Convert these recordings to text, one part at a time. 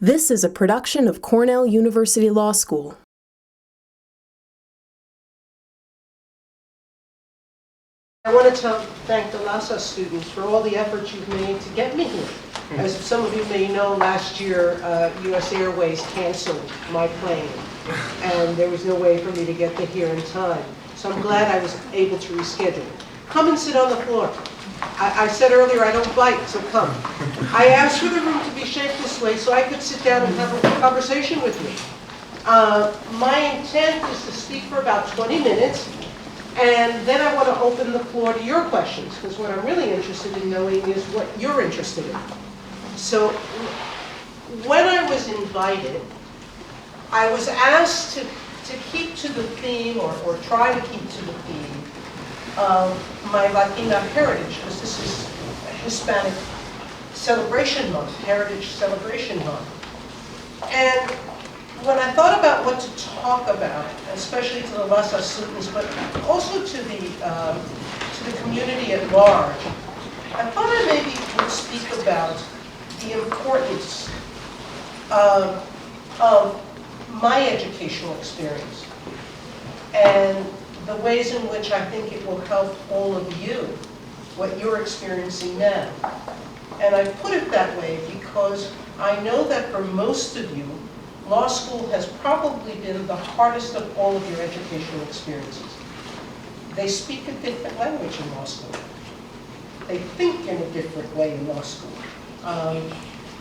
This is a production of Cornell University Law School. I want to thank the LASA students for all the efforts you've made to get me here. As some of you may know, last year US Airways canceled my plane, and there was no way for me to get to here in time. So I'm glad I was able to reschedule. Come and sit on the floor. I said earlier I don't bite, so come. I asked for the room to be shaped this way so I could sit down and have a conversation with you. My intent is to speak for about 20 minutes, and then I want to open the floor to your questions, because what I'm really interested in knowing is what you're interested in. So when I was invited, I was asked to keep to the theme, or try to keep to the theme, of my Latina heritage, because this is a Hispanic celebration month, Heritage Celebration Month. And when I thought about what to talk about, especially to the LASA students, but also to the community at large, I thought I maybe would speak about the importance of my educational experience and the ways in which I think it will help all of you, what you're experiencing now. And I put it that way because I know that for most of you, law school has probably been the hardest of all of your educational experiences. They speak a different language in law school. They think in a different way in law school.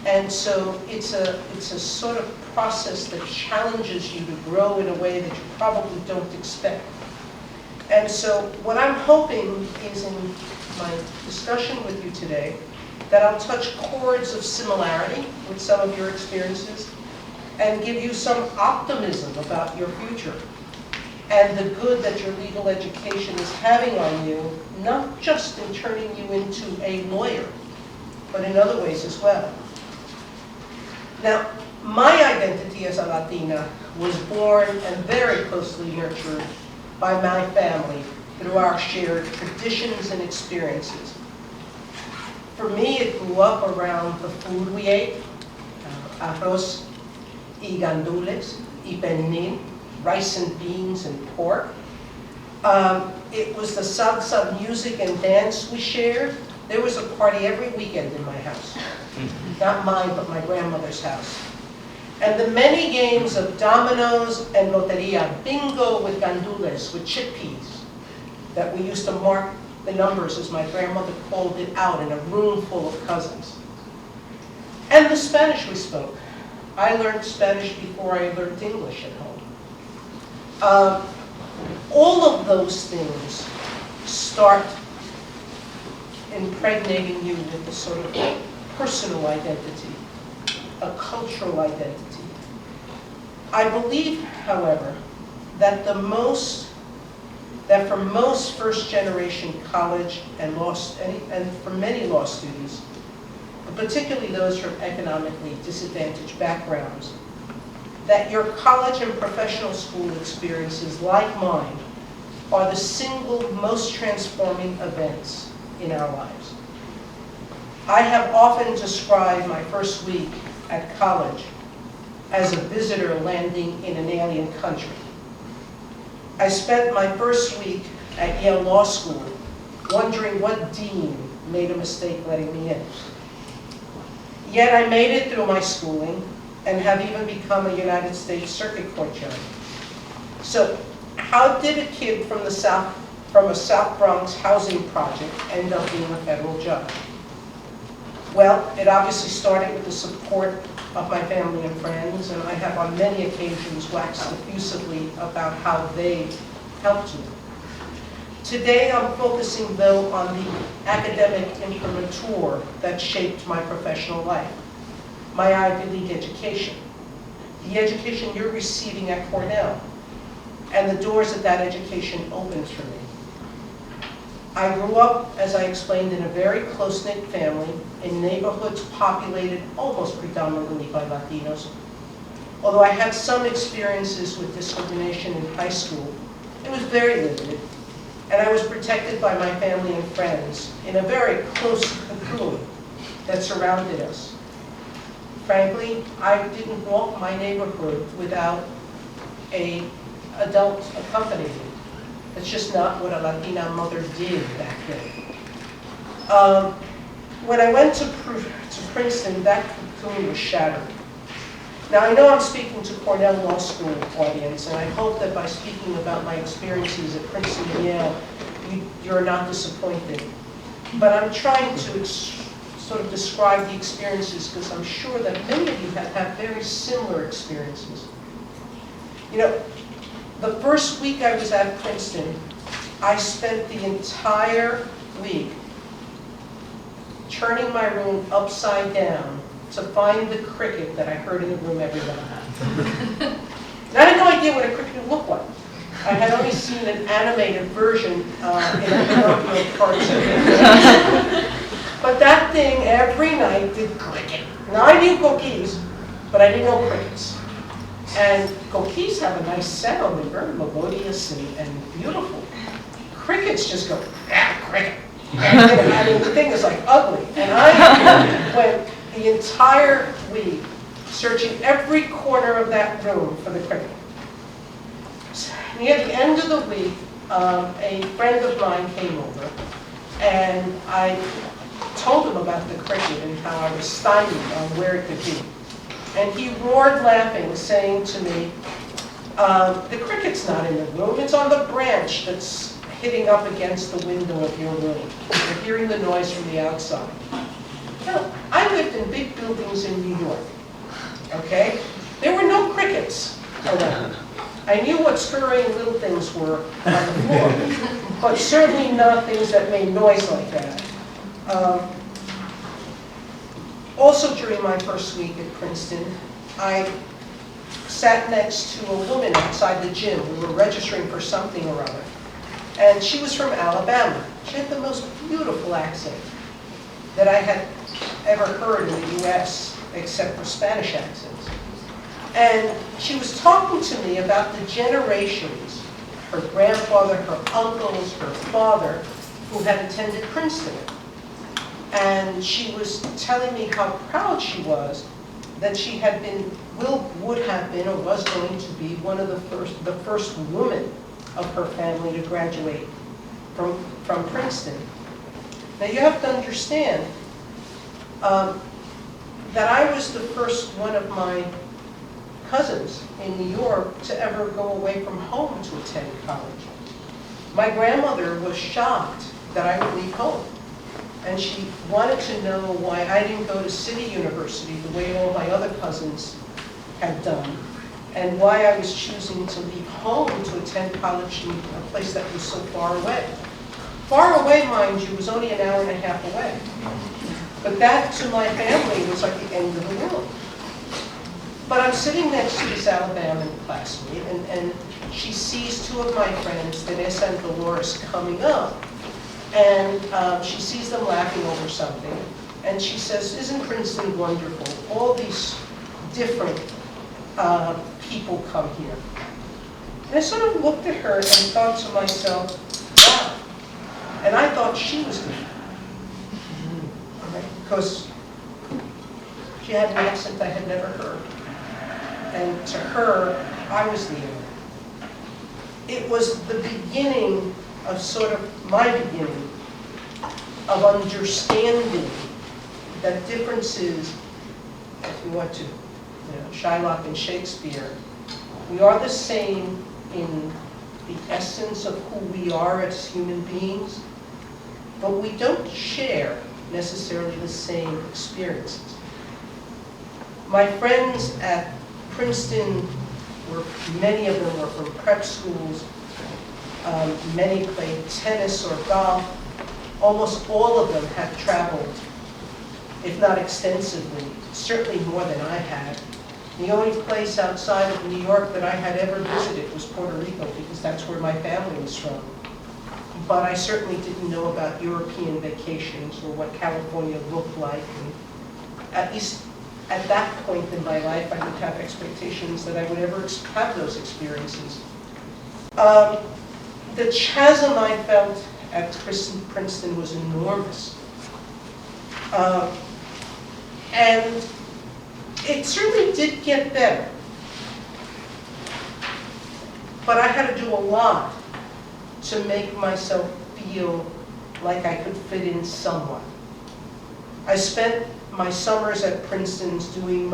And so it's a sort of process that challenges you to grow in a way that you probably don't expect. And so what I'm hoping is in my discussion with you today, that I'll touch chords of similarity with some of your experiences and give you some optimism about your future and the good that your legal education is having on you, not just in turning you into a lawyer, but in other ways as well. Now, my identity as a Latina was born and very closely nurtured by my family through our shared traditions and experiences. For me, it grew up around the food we ate, arroz y gandules, y pernil, rice and beans and pork. It was the salsa music and dance we shared. There was a party every weekend in my house. Not mine, but my grandmother's house. And the many games of dominoes and loteria, bingo with gandules, with chickpeas, that we used to mark the numbers, as my grandmother called it, out in a room full of cousins. And the Spanish we spoke. I learned Spanish before I learned English at home. All of those things start impregnating you with a sort of personal identity, a cultural identity. I believe, however, that for most first-generation college and for many law students, particularly those from economically disadvantaged backgrounds, that your college and professional school experiences, like mine, are the single most transforming events in our lives. I have often described my first week at college as a visitor landing in an alien country. I spent my first week at Yale Law School wondering what dean made a mistake letting me in. Yet I made it through my schooling and have even become a United States Circuit Court judge. So how did a kid from a South Bronx housing project end up being a federal judge? Well, it obviously started with the support of my family and friends, and I have on many occasions waxed effusively about how they helped me. Today I'm focusing, though, on the academic imprimatur that shaped my professional life, my Ivy League education, the education you're receiving at Cornell, and the doors that that education opens for me. I grew up, as I explained, in a very close-knit family in neighborhoods populated almost predominantly by Latinos. Although I had some experiences with discrimination in high school, it was very limited, and I was protected by my family and friends in a very close cocoon that surrounded us. frankly, I didn't walk my neighborhood without an adult accompanying me. It's just not what a Latina mother did back then. When I went to Princeton, that cocoon was shattered. Now, I know I'm speaking to Cornell Law School audience, and I hope that by speaking about my experiences at Princeton and Yale, you're not disappointed. But I'm trying to sort of describe the experiences because I'm sure that many of you have had very similar experiences. You know, the first week I was at Princeton, I spent the entire week turning my room upside down to find the cricket that I heard in the room every night. And I had no idea what a cricket looked like. I had only seen an animated version in a Pinocchio cartoon. But that thing every night did cricket. Now I knew coquilles, but I didn't know crickets. And coquilles have a nice sound, they're very melodious and beautiful. Crickets just go, cricket. And, I mean, the thing is like ugly. And I went the entire week searching every corner of that room for the cricket. Near the end of the week, a friend of mine came over, and I told him about the cricket and how I was stymied on where it could be. And he roared laughing, saying to me, the cricket's not in the room, it's on the branch that's hitting up against the window of your room. You're hearing the noise from the outside. Now, I lived in big buildings in New York, okay? There were no crickets around. I knew what scurrying little things were on the floor, but certainly not things that made noise like that. Also during my first week at Princeton, I sat next to a woman outside the gym. We were registering for something or other. And she was from Alabama. She had the most beautiful accent that I had ever heard in the US, except for Spanish accents. And she was talking to me about the generations, her grandfather, her uncles, her father, who had attended Princeton. And she was telling me how proud she was that she had been, would have been, or was going to be one of the first woman of her family to graduate from Princeton. Now you have to understand that I was the first one of my cousins in New York to ever go away from home to attend college. My grandmother was shocked that I would leave home. And she wanted to know why I didn't go to City University the way all my other cousins had done, and why I was choosing to leave home to attend college in a place that was so far away. Far away, mind you, was only an hour and a half away. But that, to my family, was like the end of the world. But I'm sitting next to this Alabama classmate, and she sees two of my friends, Vanessa and Dolores, coming up. And she sees them laughing over something. And she says, isn't Princeton wonderful? All these different people come here. And I sort of looked at her and thought to myself, wow. And I thought she was different. Because she had an accent I had never heard. And to her, I was the other. It was the beginning of sort of my beginning of understanding that differences, if you want to, Shylock and Shakespeare, we are the same in the essence of who we are as human beings, but we don't share necessarily the same experiences. My friends at Princeton, many of them were from prep schools. Many played tennis or golf. Almost all of them had traveled, if not extensively, certainly more than I had. The only place outside of New York that I had ever visited was Puerto Rico, because that's where my family was from. But I certainly didn't know about European vacations or what California looked like. And at least at that point in my life, I didn't have expectations that I would ever have those experiences. The chasm I felt at Princeton was enormous. And It certainly did get better. But I had to do a lot to make myself feel like I could fit in somewhat. I spent my summers at Princeton doing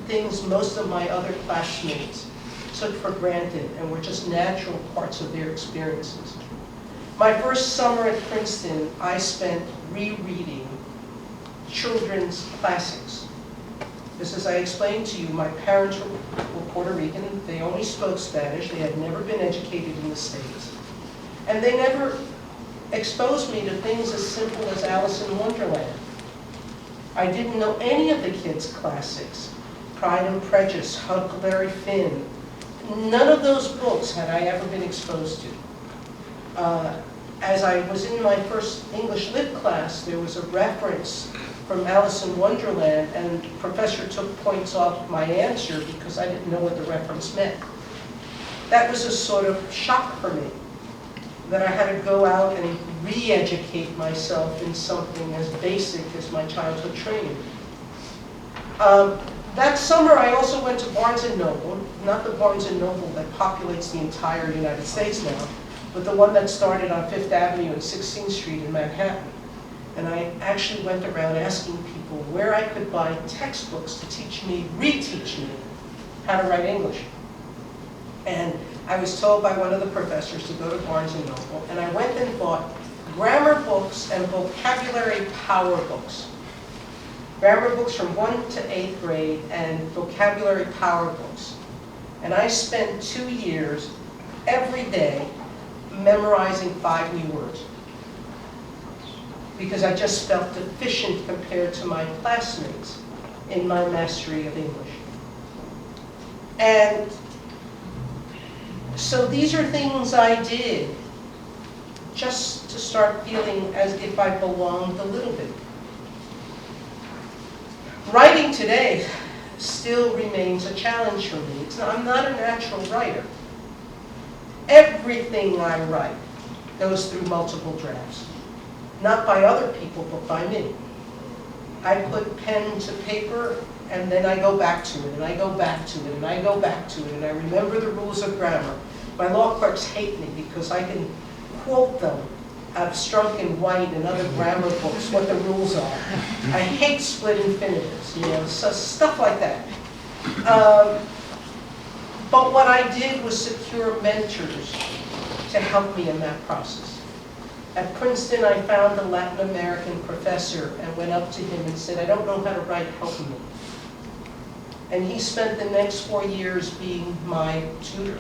things most of my other classmates took for granted and were just natural parts of their experiences. My first summer at Princeton, I spent rereading children's classics. Just as I explained to you, my parents were Puerto Rican. They only spoke Spanish. They had never been educated in the States. And they never exposed me to things as simple as Alice in Wonderland. I didn't know any of the kids' classics. Pride and Prejudice, Huckleberry Finn. None of those books had I ever been exposed to. As I was in my first English Lit class, there was a reference from Alice in Wonderland, and the professor took points off my answer because I didn't know what the reference meant. That was a sort of shock for me, that I had to go out and re-educate myself in something as basic as my childhood training. That summer, I also went to Barnes & Noble, not the Barnes & Noble that populates the entire United States now, but the one that started on 5th Avenue and 16th Street in Manhattan. And I actually went around asking people where I could buy textbooks to teach me, reteach me how to write English. And I was told by one of the professors to go to Barnes & Noble, and I went and bought grammar books and vocabulary power books. Grammar books from 1 to 8th grade and vocabulary power books. And I spent 2 years every day memorizing 5 new words, because I just felt deficient compared to my classmates in my mastery of English. And so these are things I did just to start feeling as if I belonged a little bit. Writing today still remains a challenge for me. I'm not a natural writer. Everything I write goes through multiple drafts. Not by other people, but by me. I put pen to paper, and then I go back to it, and I go back to it, and I go back to it, and I remember the rules of grammar. My law clerks hate me because I can quote them out of Strunk and White and other grammar books, what the rules are. I hate split infinitives, so stuff like that. But what I did was secure mentors to help me in that process. At Princeton, I found a Latin American professor and went up to him and said, I don't know how to write, help me. And he spent the next 4 years being my tutor.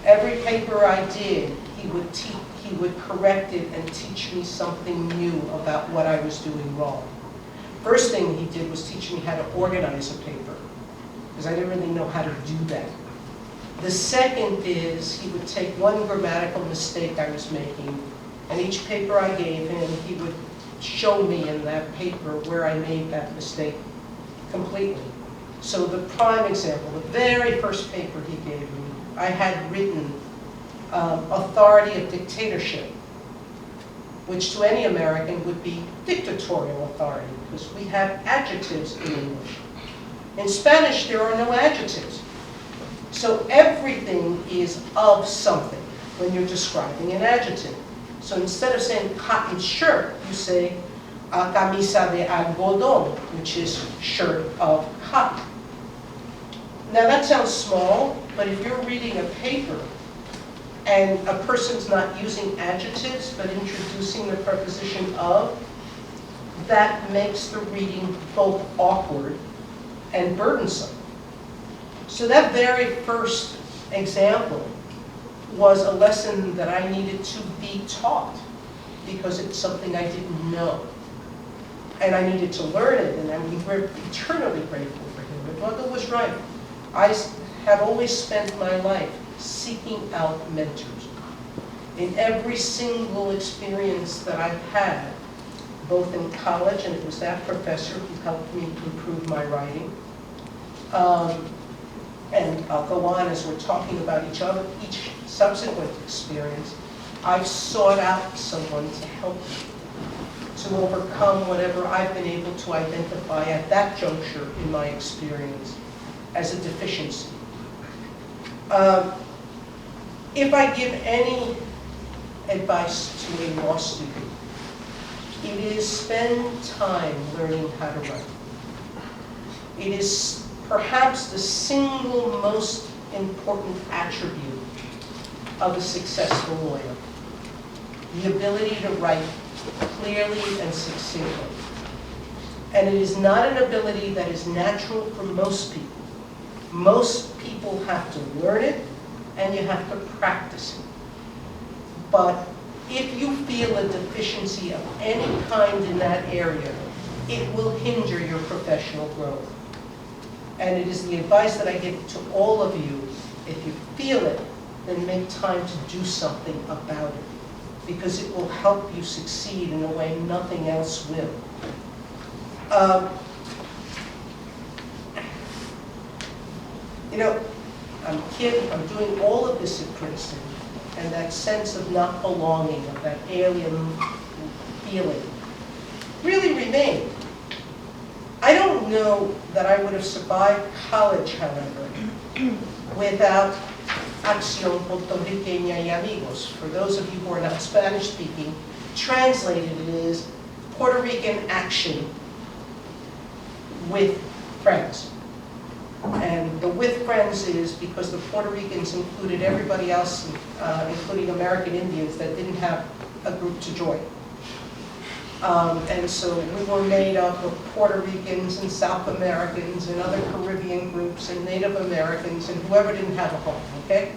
Every paper I did, he would correct it and teach me something new about what I was doing wrong. First thing he did was teach me how to organize a paper, because I didn't really know how to do that. The second is he would take one grammatical mistake I was making, and each paper I gave him, he would show me in that paper where I made that mistake completely. So the prime example, the very first paper he gave me, I had written authority of dictatorship, which to any American would be dictatorial authority, because we have adjectives in English. In Spanish, there are no adjectives. So everything is of something when you're describing an adjective. So instead of saying cotton shirt, you say camisa de algodón, which is shirt of cotton. Now that sounds small, but if you're reading a paper and a person's not using adjectives but introducing the preposition of, that makes the reading both awkward and burdensome. So that very first example was a lesson that I needed to be taught, because it's something I didn't know. And I needed to learn it, and I'm eternally grateful for him. My mother was right. I have always spent my life seeking out mentors. In every single experience that I've had, both in college, and it was that professor who helped me improve my writing, and I'll go on as we're talking about each subsequent experience, I've sought out someone to help me, to overcome whatever I've been able to identify at that juncture in my experience as a deficiency. If I give any advice to a law student, it is spend time learning how to write. It is perhaps the single most important attribute of a successful lawyer, the ability to write clearly and succinctly. And it is not an ability that is natural for most people. Most people have to learn it, and you have to practice it. But if you feel a deficiency of any kind in that area, it will hinder your professional growth. And it is the advice that I give to all of you: if you feel it, then make time to do something about it, because it will help you succeed in a way nothing else will. You know, I'm a kid, I'm doing all of this at Princeton, and that sense of not belonging, of that alien feeling, really remained. I don't know that I would have survived college, however, without Acción Puertorriqueña y Amigos. For those of you who are not Spanish speaking, translated it is Puerto Rican action with friends. And the with friends is because the Puerto Ricans included everybody else, including American Indians, that didn't have a group to join. And so we were made up of Puerto Ricans and South Americans and other Caribbean groups and Native Americans and whoever didn't have a home, okay?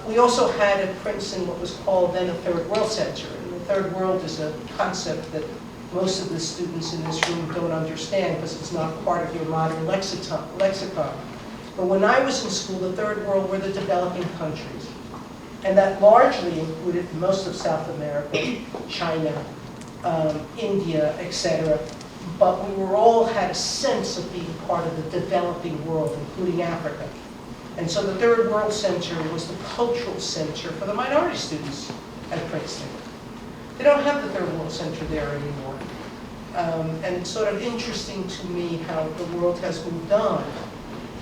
We also had at Princeton what was called then a Third World Center. And the Third World is a concept that most of the students in this room don't understand because it's not part of your modern lexicon. But when I was in school, the Third World were the developing countries. And that largely included most of South America, China, India, etc. But we were all had a sense of being part of the developing world, including Africa. And so the Third World Center was the cultural center for the minority students at Princeton. They don't have the Third World Center there anymore. And it's sort of interesting to me how the world has moved on.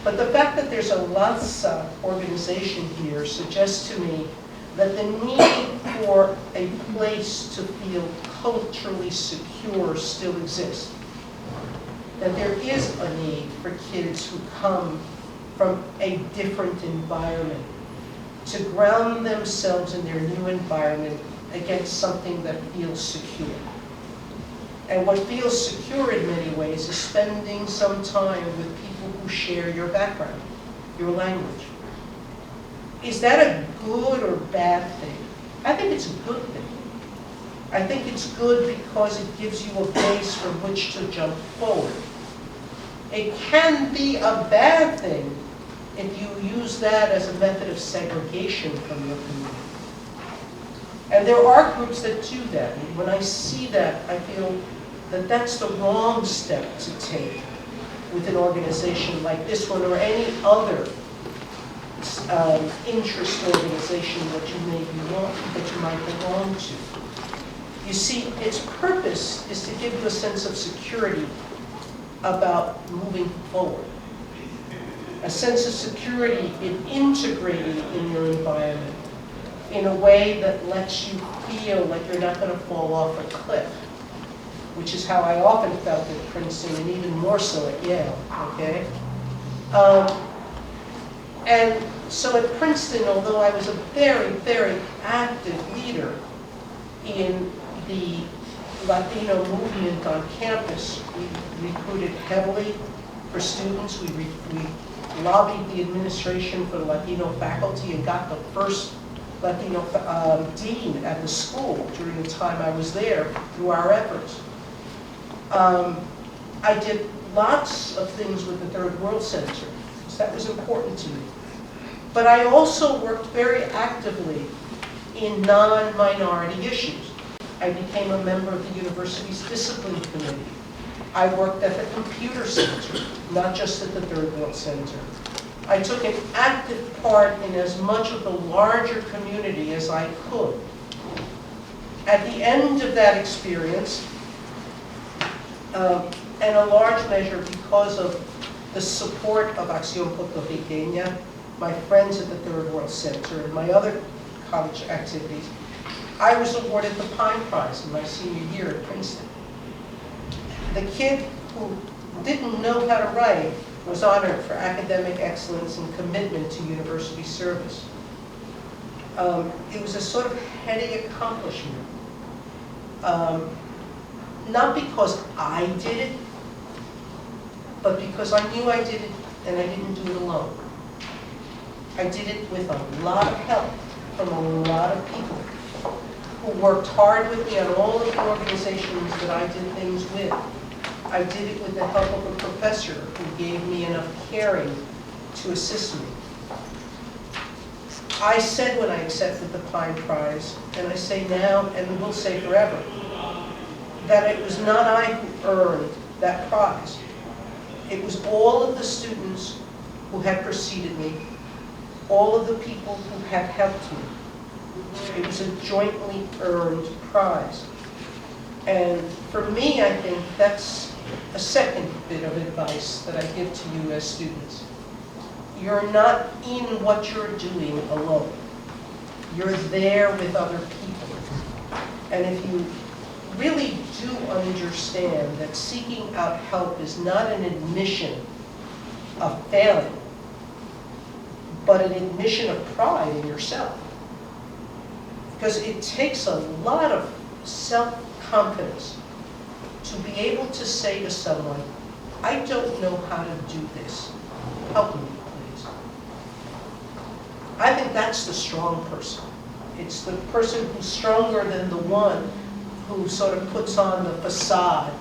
But the fact that there's a LASA organization here suggests to me that the need for a place to feel culturally secure still exists. That there is a need for kids who come from a different environment to ground themselves in their new environment against something that feels secure. And what feels secure in many ways is spending some time with people who share your background, your language. Is that a good or bad thing? I think it's a good thing. I think it's good because it gives you a base from which to jump forward. It can be a bad thing if you use that as a method of segregation from your community. And there are groups that do that. And when I see that, I feel that that's the wrong step to take with an organization like this one or any other interest organization that you might belong to. You see, its purpose is to give you a sense of security about moving forward. A sense of security in integrating in your environment in a way that lets you feel like you're not going to fall off a cliff, which is how I often felt at Princeton and even more so at Yale, okay? And so at Princeton, although I was a very, very active leader in the Latino movement on campus, we recruited heavily for students. We lobbied the administration for Latino faculty and got the first Latino dean at the school during the time I was there through our efforts. I did lots of things with the Third World Center, so that was important to me. But I also worked very actively in non-minority issues. I became a member of the university's discipline committee. I worked at the computer center, not just at the Third World Center. I took an active part in as much of the larger community as I could. At the end of that experience, and a large measure because of the support of Acción Puertorriqueña, my friends at the Third World Center, and my other college activities, I was awarded the Pine Prize in my senior year at Princeton. The kid who didn't know how to write was honored for academic excellence and commitment to university service. It was a sort of heady accomplishment. Not because I did it, but because I knew I did it and I didn't do it alone. I did it with a lot of help from a lot of people who worked hard with me on all of the organizations that I did things with. I did it with the help of a professor who gave me enough caring to assist me. I said when I accepted the Pine Prize, and I say now and will say forever, that it was not I who earned that prize. It was all of the students who had preceded me, all of the people who had helped me. It was a jointly earned prize. And for me, I think that's a second bit of advice that I give to you as students. You're not in what you're doing alone. You're there with other people. And if you really do understand that seeking out help is not an admission of failing, but an admission of pride in yourself. Because it takes a lot of self-confidence to be able to say to someone, I don't know how to do this. Help me, please. I think that's the strong person. It's the person who's stronger than the one who sort of puts on the facade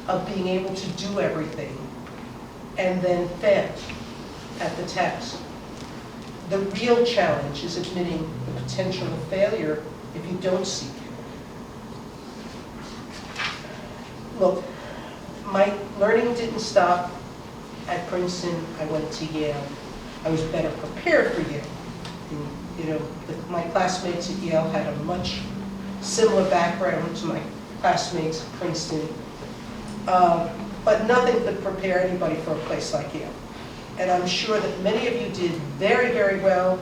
of being able to do everything and then fail at the task. The real challenge is admitting the potential of failure if you don't seek it. Look, my learning didn't stop at Princeton. I went to Yale. I was better prepared for Yale. And, my classmates at Yale had a much similar background to my classmates at Princeton. But nothing could prepare anybody for a place like Yale. And I'm sure that many of you did very, very well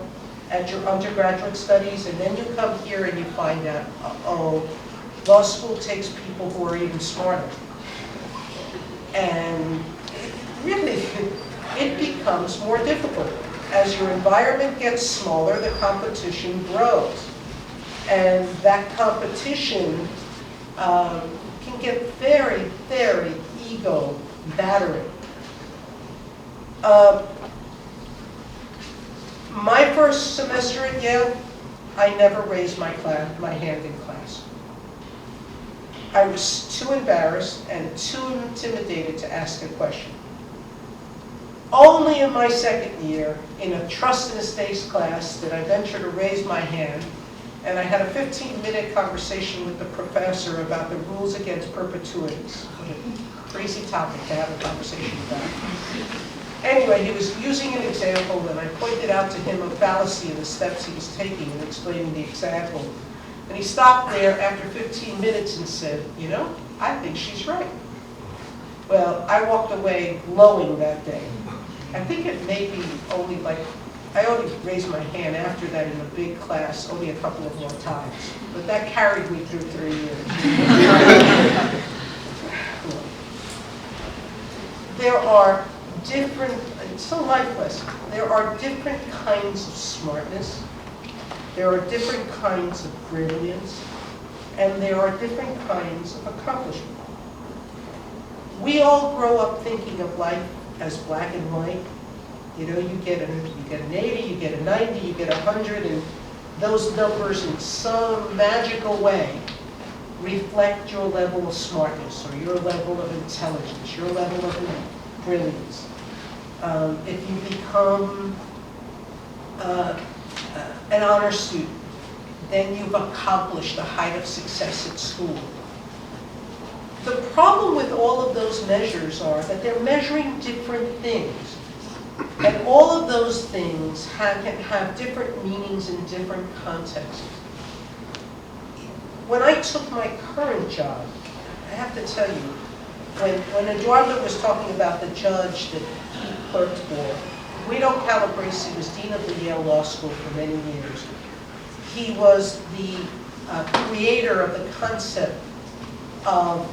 at your undergraduate studies, and then you come here and you find out, uh-oh, law school takes people who are even smarter. And it becomes more difficult. As your environment gets smaller, the competition grows. And that competition can get very, very ego-battering. My first semester at Yale, I never raised my hand in class. I was too embarrassed and too intimidated to ask a question. Only in my second year, in a trust and estates class, did I venture to raise my hand, and I had a 15-minute conversation with the professor about the rules against perpetuities. What a crazy topic to have a conversation about. Anyway, he was using an example, and I pointed out to him a fallacy in the steps he was taking in explaining the example. And he stopped there after 15 minutes and said, I think she's right. Well, I walked away glowing that day. I think it may be I only raised my hand after that in a big class only a couple of more times. But that carried me through 3 years. There are it's a life lesson. There are different kinds of smartness. There are different kinds of brilliance. And there are different kinds of accomplishment. We all grow up thinking of life as black and white. You get an 80, you get a 90, you get 100, and those numbers in some magical way reflect your level of smartness or your level of intelligence, your level of brilliance. If you become an honor student, then you've accomplished the height of success at school. The problem with all of those measures are that they're measuring different things. And all of those things can have different meanings in different contexts. when I took my current job, I have to tell you, when Eduardo was talking about the judge that he clerked for, Guido Calabresi was dean of the Yale Law School for many years. He was the creator of the concept of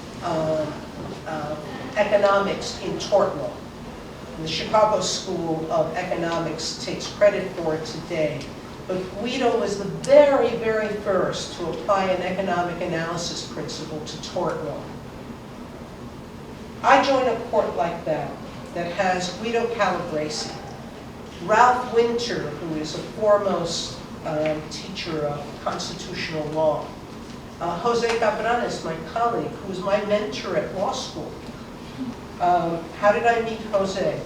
economics in tort law. And the Chicago School of Economics takes credit for it today. But Guido was the very, very first to apply an economic analysis principle to tort law. I join a court like that, that has Guido Calabresi, Ralph Winter, who is a foremost teacher of constitutional law, Jose Cabranes, my colleague, who was my mentor at law school. How did I meet Jose?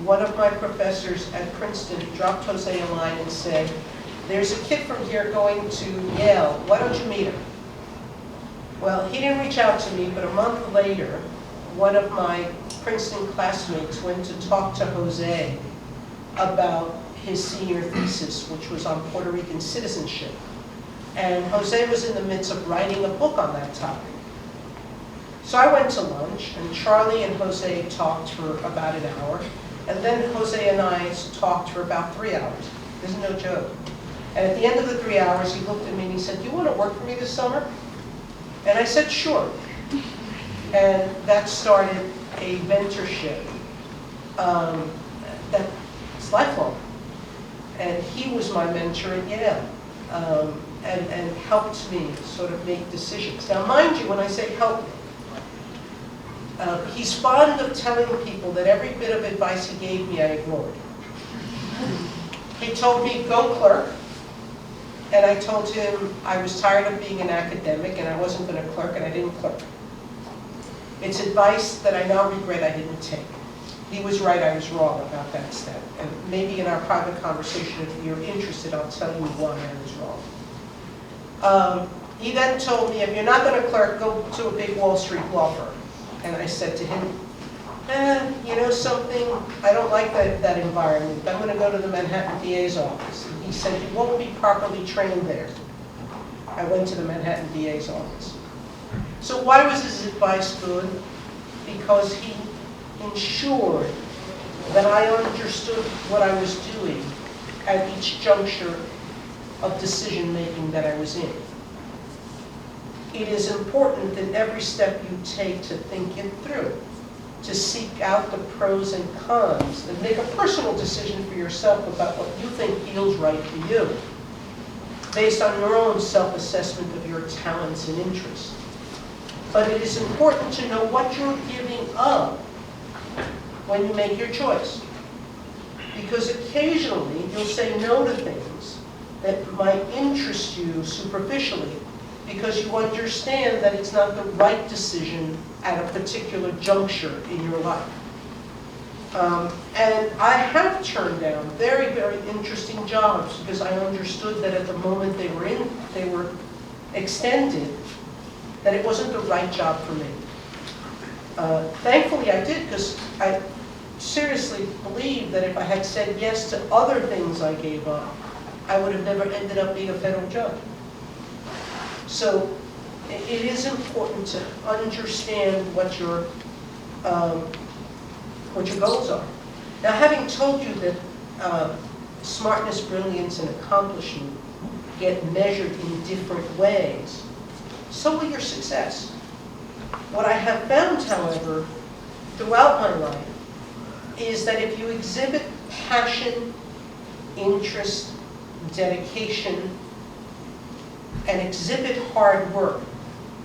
One of my professors at Princeton dropped Jose a line and said, "There's a kid from here going to Yale, why don't you meet him?" Well, he didn't reach out to me, but a month later, one of my Princeton classmates went to talk to Jose about his senior thesis, which was on Puerto Rican citizenship. And Jose was in the midst of writing a book on that topic. So I went to lunch, and Charlie and Jose talked for about an hour, and then Jose and I talked for about 3 hours. This is no joke. And at the end of the 3 hours, he looked at me and he said, "Do you want to work for me this summer?" And I said, "Sure." And that started a mentorship that's lifelong. And he was my mentor at Yale, and helped me sort of make decisions. Now, mind you, when I say help me, he's fond of telling people that every bit of advice he gave me, I ignored. He told me, "Go clerk." And I told him I was tired of being an academic and I wasn't going to clerk, and I didn't clerk. It's advice that I now regret I didn't take. He was right, I was wrong about that step. And maybe in our private conversation, if you're interested, I'll tell you why I was wrong. He then told me, "If you're not going to clerk, go to a big Wall Street law firm." And I said to him, "You know something, I don't like that environment. I'm going to go to the Manhattan DA's office." And he said, "You won't be properly trained there." I went to the Manhattan DA's office. So why was his advice good? Because he ensured that I understood what I was doing at each juncture of decision-making that I was in. It is important that every step you take to think it through, to seek out the pros and cons, and make a personal decision for yourself about what you think feels right for you, based on your own self-assessment of your talents and interests. But it is important to know what you're giving up when you make your choice. Because occasionally you'll say no to things that might interest you superficially because you understand that it's not the right decision at a particular juncture in your life. And I have turned down very, very interesting jobs because I understood that at the moment they were extended, that it wasn't the right job for me. Thankfully I did, because I seriously believe that if I had said yes to other things I gave up, I would have never ended up being a federal judge. So it is important to understand what your goals are. Now, having told you that smartness, brilliance, and accomplishment get measured in different ways, so will your success. What I have found, however, throughout my life, is that if you exhibit passion, interest, dedication, and exhibit hard work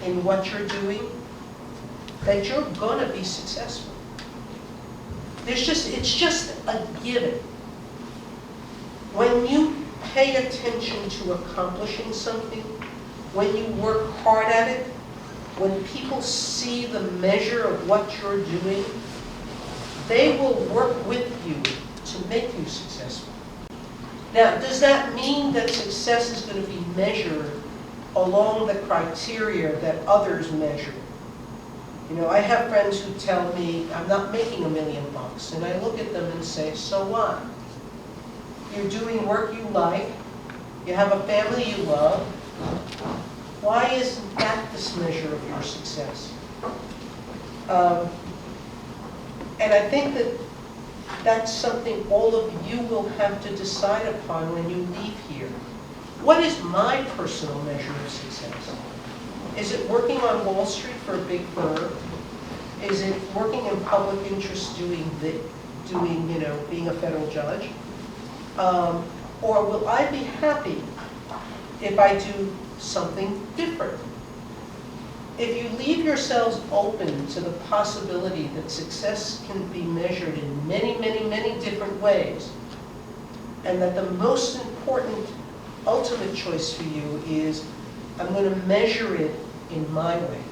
in what you're doing, that you're going to be successful. It's just a given. When you pay attention to accomplishing something, when you work hard at it, when people see the measure of what you're doing, they will work with you to make you successful. Now, does that mean that success is going to be measured along the criteria that others measure? You know, I have friends who tell me, "I'm not making $1 million," and I look at them and say, "So what? You're doing work you like, you have a family you love, Why isn't that this measure of your success? And I think that that's something all of you will have to decide upon when you leave here. What is my personal measure of success? Is it working on Wall Street for a big firm? Is it working in public interest being a federal judge? Or will I be happy if I do something different? If you leave yourselves open to the possibility that success can be measured in many, many, many different ways, and that the most important ultimate choice for you is, I'm going to measure it in my way.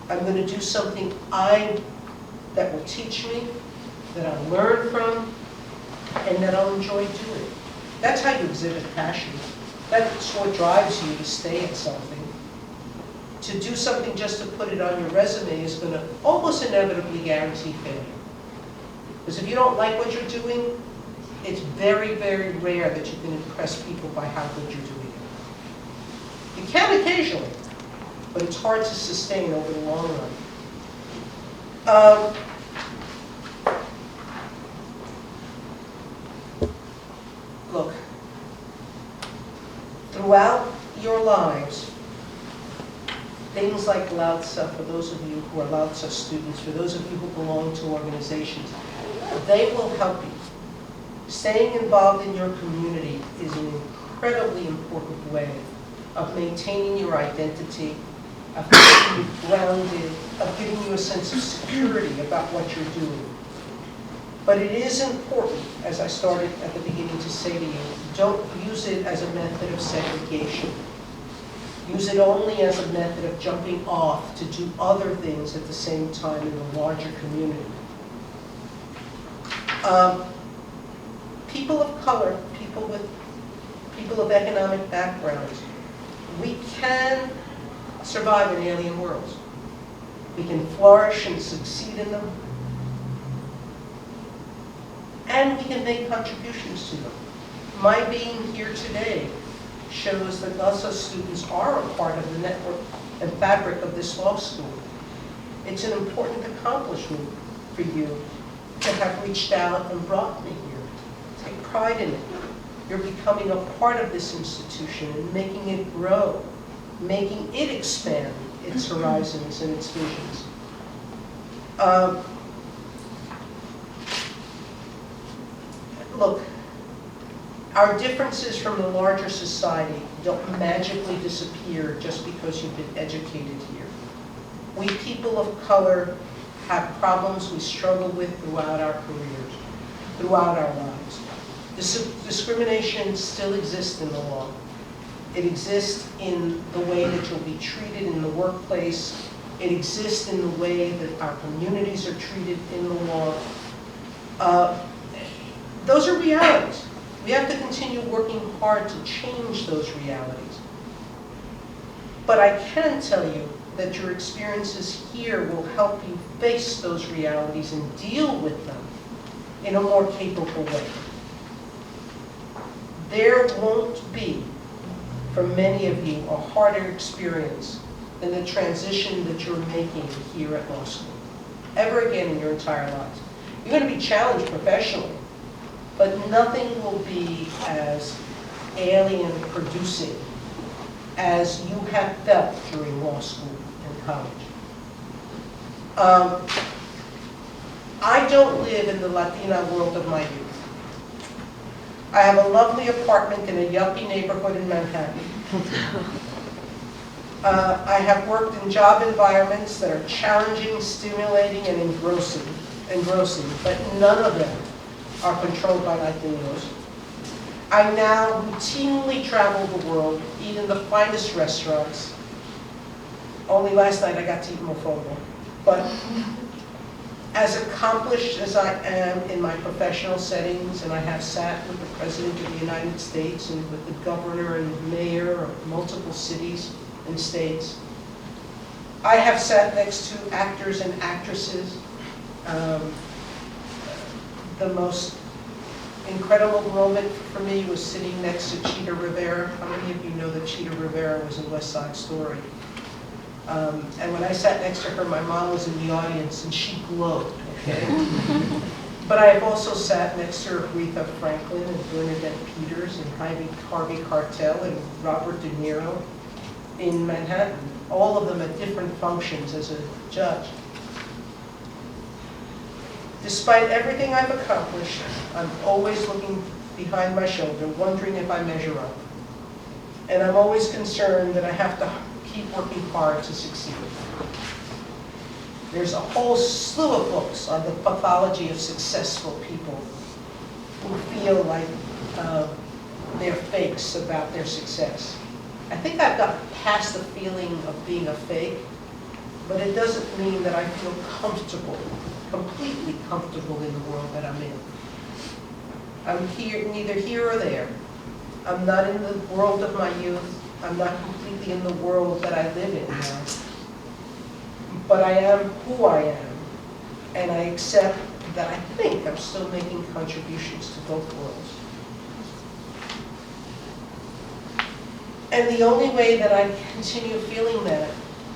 I'm going to do something that will teach me, that I'll learn from, and that I'll enjoy doing. That's how you exhibit passion. That's what drives you to stay at something. To do something just to put it on your resume is going to almost inevitably guarantee failure. Because if you don't like what you're doing, it's very, very rare that you can impress people by how good you're doing it. You can occasionally, but it's hard to sustain over the long run. Look, throughout your lives, things like Lao Tzu, for those of you who are Lao Tzu students, for those of you who belong to organizations, they will help you. Staying involved in your community is an incredibly important way of maintaining your identity, of keeping you grounded, of giving you a sense of security about what you're doing. But it is important, as I started at the beginning to say to you, don't use it as a method of segregation. Use it only as a method of jumping off to do other things at the same time in the larger community. People of color, people of economic backgrounds, we can survive in alien worlds. We can flourish and succeed in them. And we can make contributions to them. My being here today shows that LASA students are a part of the network and fabric of this law school. It's an important accomplishment for you to have reached out and brought me here. Take pride in it. You're becoming a part of this institution and making it grow, making it expand its horizons and its visions. Look, our differences from the larger society don't magically disappear just because you've been educated here. We people of color have problems we struggle with throughout our careers, throughout our lives. Discrimination still exists in the law. It exists in the way that you'll be treated in the workplace. It exists in the way that our communities are treated in the law. Those are realities. We have to continue working hard to change those realities. But I can tell you that your experiences here will help you face those realities and deal with them in a more capable way. There won't be, for many of you, a harder experience than the transition that you're making here at law school, ever again in your entire lives. You're going to be challenged professionally, but nothing will be as alien-producing as you have felt during law school and college. I don't live in the Latina world of my youth. I have a lovely apartment in a yuppie neighborhood in Manhattan. I have worked in job environments that are challenging, stimulating, and engrossing, but none of them are controlled by Latinos. I now routinely travel the world, eat in the finest restaurants. Only last night I got to eat mofongo. But as accomplished as I am in my professional settings, and I have sat with the President of the United States and with the governor and mayor of multiple cities and states, I have sat next to actors and actresses, the most incredible moment for me was sitting next to Cheetah Rivera. How many of you know that Cheetah Rivera was in West Side Story? And when I sat next to her, my mom was in the audience and she glowed, okay? But I have also sat next to Aretha Franklin and Bernadette Peters and Harvey Keitel and Robert De Niro in Manhattan, all of them at different functions as a judge. Despite everything I've accomplished, I'm always looking behind my shoulder, wondering if I measure up. And I'm always concerned that I have to keep working hard to succeed. There's a whole slew of books on the pathology of successful people who feel like they're fakes about their success. I think I've gotten past the feeling of being a fake, but it doesn't mean that I feel comfortable, completely comfortable in the world that I'm in. I'm here, neither here or there. I'm not in the world of my youth. I'm not completely in the world that I live in now. But I am who I am, and I accept that I think I'm still making contributions to both worlds. And the only way that I continue feeling that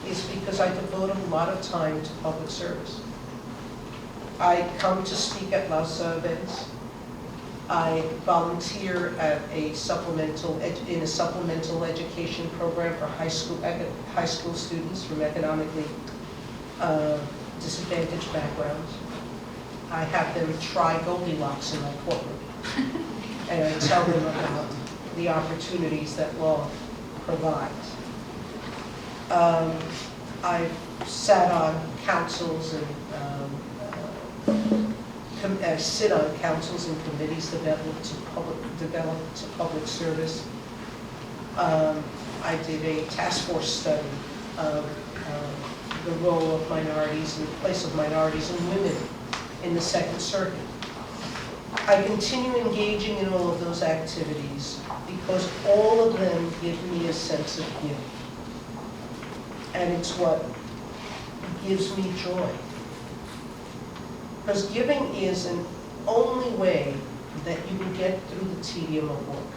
is because I devote a lot of time to public service. I come to speak at LAUSA events. I volunteer at in a supplemental education program for high school students from economically disadvantaged backgrounds. I have them try Goldilocks in my courtroom, and I tell them about the opportunities that law provides. I've sat on councils and sit on councils and committees developed to public service. I did a task force study of the role of minorities and the place of minorities and women in the Second Circuit. I continue engaging in all of those activities because all of them give me a sense of giving. And it's what gives me joy. Because giving is an only way that you can get through the tedium of work.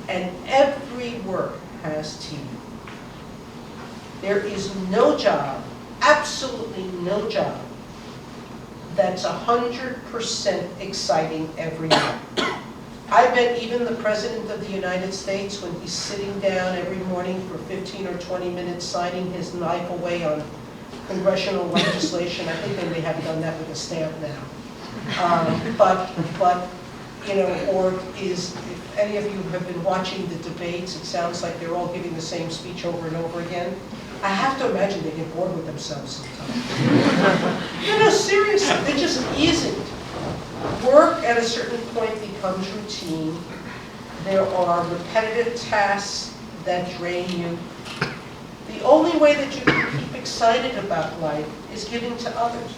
And every work has tedium. There is no job, absolutely no job, that's 100% exciting every day. I bet even the President of the United States, when he's sitting down every morning for 15 or 20 minutes signing his life away on congressional legislation, I think they may have done that with a stamp now. But you know, or if any of you have been watching the debates, it sounds like they're all giving the same speech over and over again. I have to imagine they get bored with themselves sometimes. You know, seriously, there just isn't. Work at a certain point becomes routine. There are repetitive tasks that drain you. The only way that you can keep excited about life is giving to others,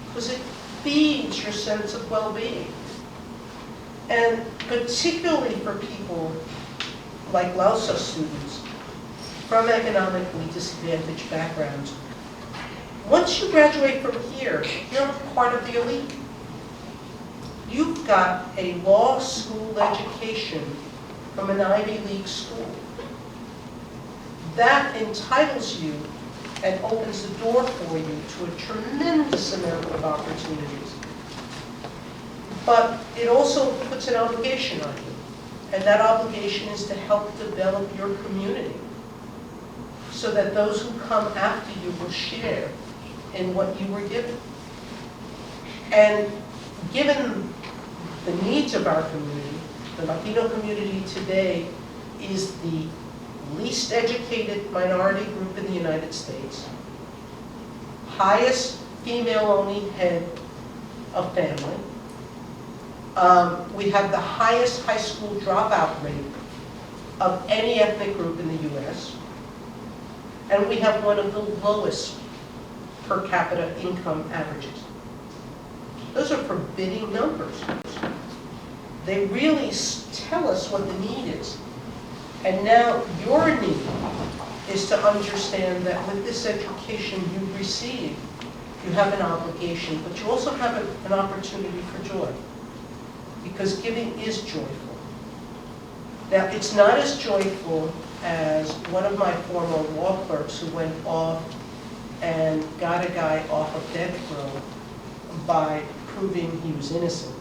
because it feeds your sense of well-being. And particularly for people like LAUSA students from economically disadvantaged backgrounds, once you graduate from here, you're part of the elite. You've got a law school education from an Ivy League school. That entitles you and opens the door for you to a tremendous amount of opportunities. But it also puts an obligation on you. And that obligation is to help develop your community so that those who come after you will share in what you were given. And given the needs of our community, the Latino community today is the least educated minority group in the United States, highest female-only head of family. We have the highest high school dropout rate of any ethnic group in the US. And we have one of the lowest per capita income averages. Those are forbidding numbers. They really tell us what the need is. And now your need is to understand that with this education you've received, you have an obligation, but you also have an opportunity for joy. because giving is joyful. Now, it's not as joyful as one of my former law clerks who went off and got a guy off of death row by proving he was innocent.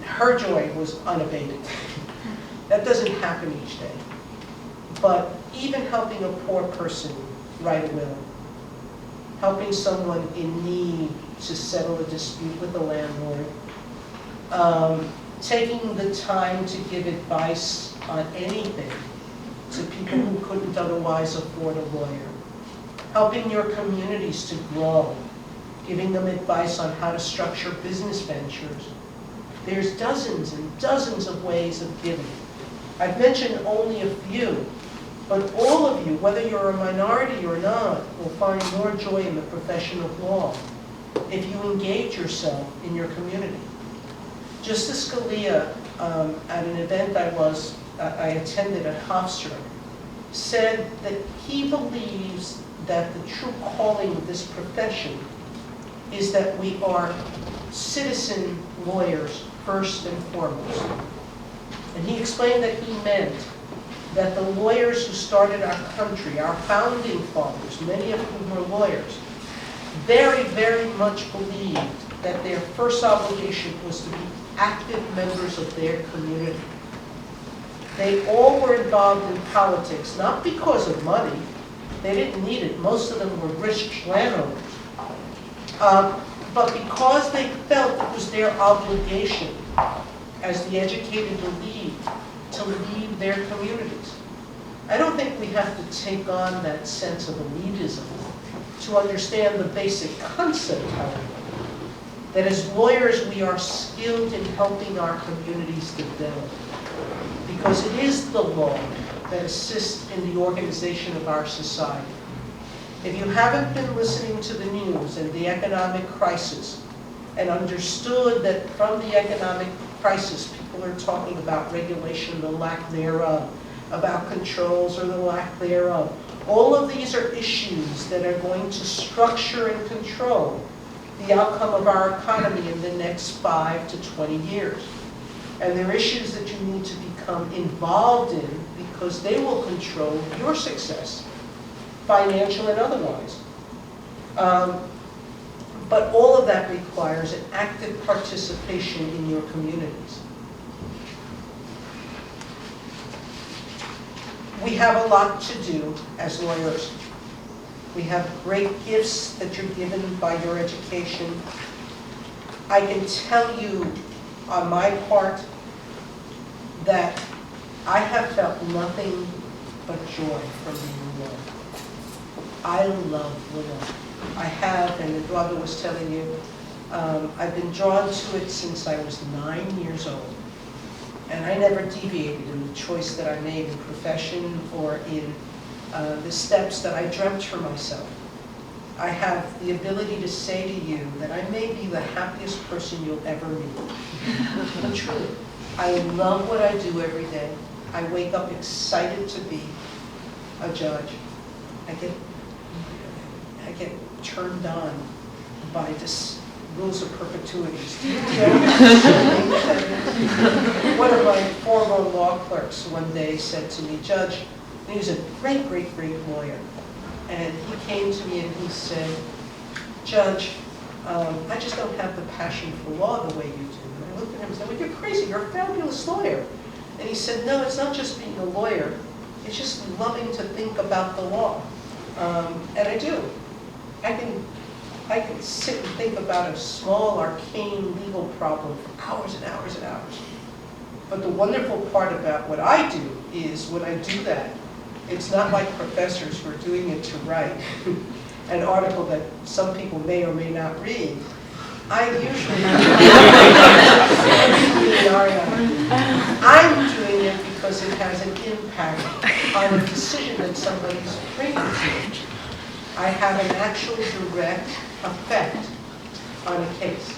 Her joy was unabated. That doesn't happen each day. But even helping a poor person write a will, helping someone in need to settle a dispute with the landlord, taking the time to give advice on anything to people who couldn't otherwise afford a lawyer, helping your communities to grow, giving them advice on how to structure business ventures. There's dozens and dozens of ways of giving. I've mentioned only a few, but all of you, whether you're a minority or not, will find more joy in the profession of law if you engage yourself in your community. Justice Scalia, at an event I attended at Hofstra, said that he believes that the true calling of this profession is that we are citizen lawyers first and foremost. And he explained that he meant that the lawyers who started our country, our founding fathers, many of whom were lawyers, very, very much believed that their first obligation was to be active members of their community. They all were involved in politics, not because of money. They didn't need it. Most of them were rich landowners. But because they felt it was their obligation, as the educated believed, to lead their communities. I don't think we have to take on that sense of elitism to understand the basic concept, however, that as lawyers we are skilled in helping our communities develop, because it is the law that assists in the organization of our society. If you haven't been listening to the news and the economic crisis and understood that from the economic crisis people are talking about regulation, the lack thereof, about controls or the lack thereof, all of these are issues that are going to structure and control the outcome of our economy in the next 5 to 20 years. And they're issues that you need to become involved in because they will control your success, financial and otherwise. But all of that requires an active participation in your communities. We have a lot to do as lawyers. We have great gifts that you're given by your education. I can tell you on my part that I have felt nothing but joy from being a lawyer. I love law. I have, and Eduardo was telling you, I've been drawn to it since I was 9 years old. And I never deviated in the choice that I made in profession or in the steps that I dreamt for myself. I have the ability to say to you that I may be the happiest person you'll ever meet. Truly. I love what I do every day. I wake up excited to be a judge. I get turned on by this rules of perpetuities. Do you know one of my former law clerks one day said to me, Judge, and he was a great, great, great lawyer, and he came to me and he said, Judge, I just don't have the passion for law the way you do. And I looked at him and said, well, you're crazy, you're a fabulous lawyer. And he said, no, it's not just being a lawyer, it's just loving to think about the law. And I do. I can sit and think about a small, arcane legal problem for hours and hours and hours. But the wonderful part about what I do is when I do that, it's not like professors who are doing it to write an article that some people may or may not read. I'm doing it because it has an impact on a decision that somebody's bringing to me. I have an actual direct effect on a case.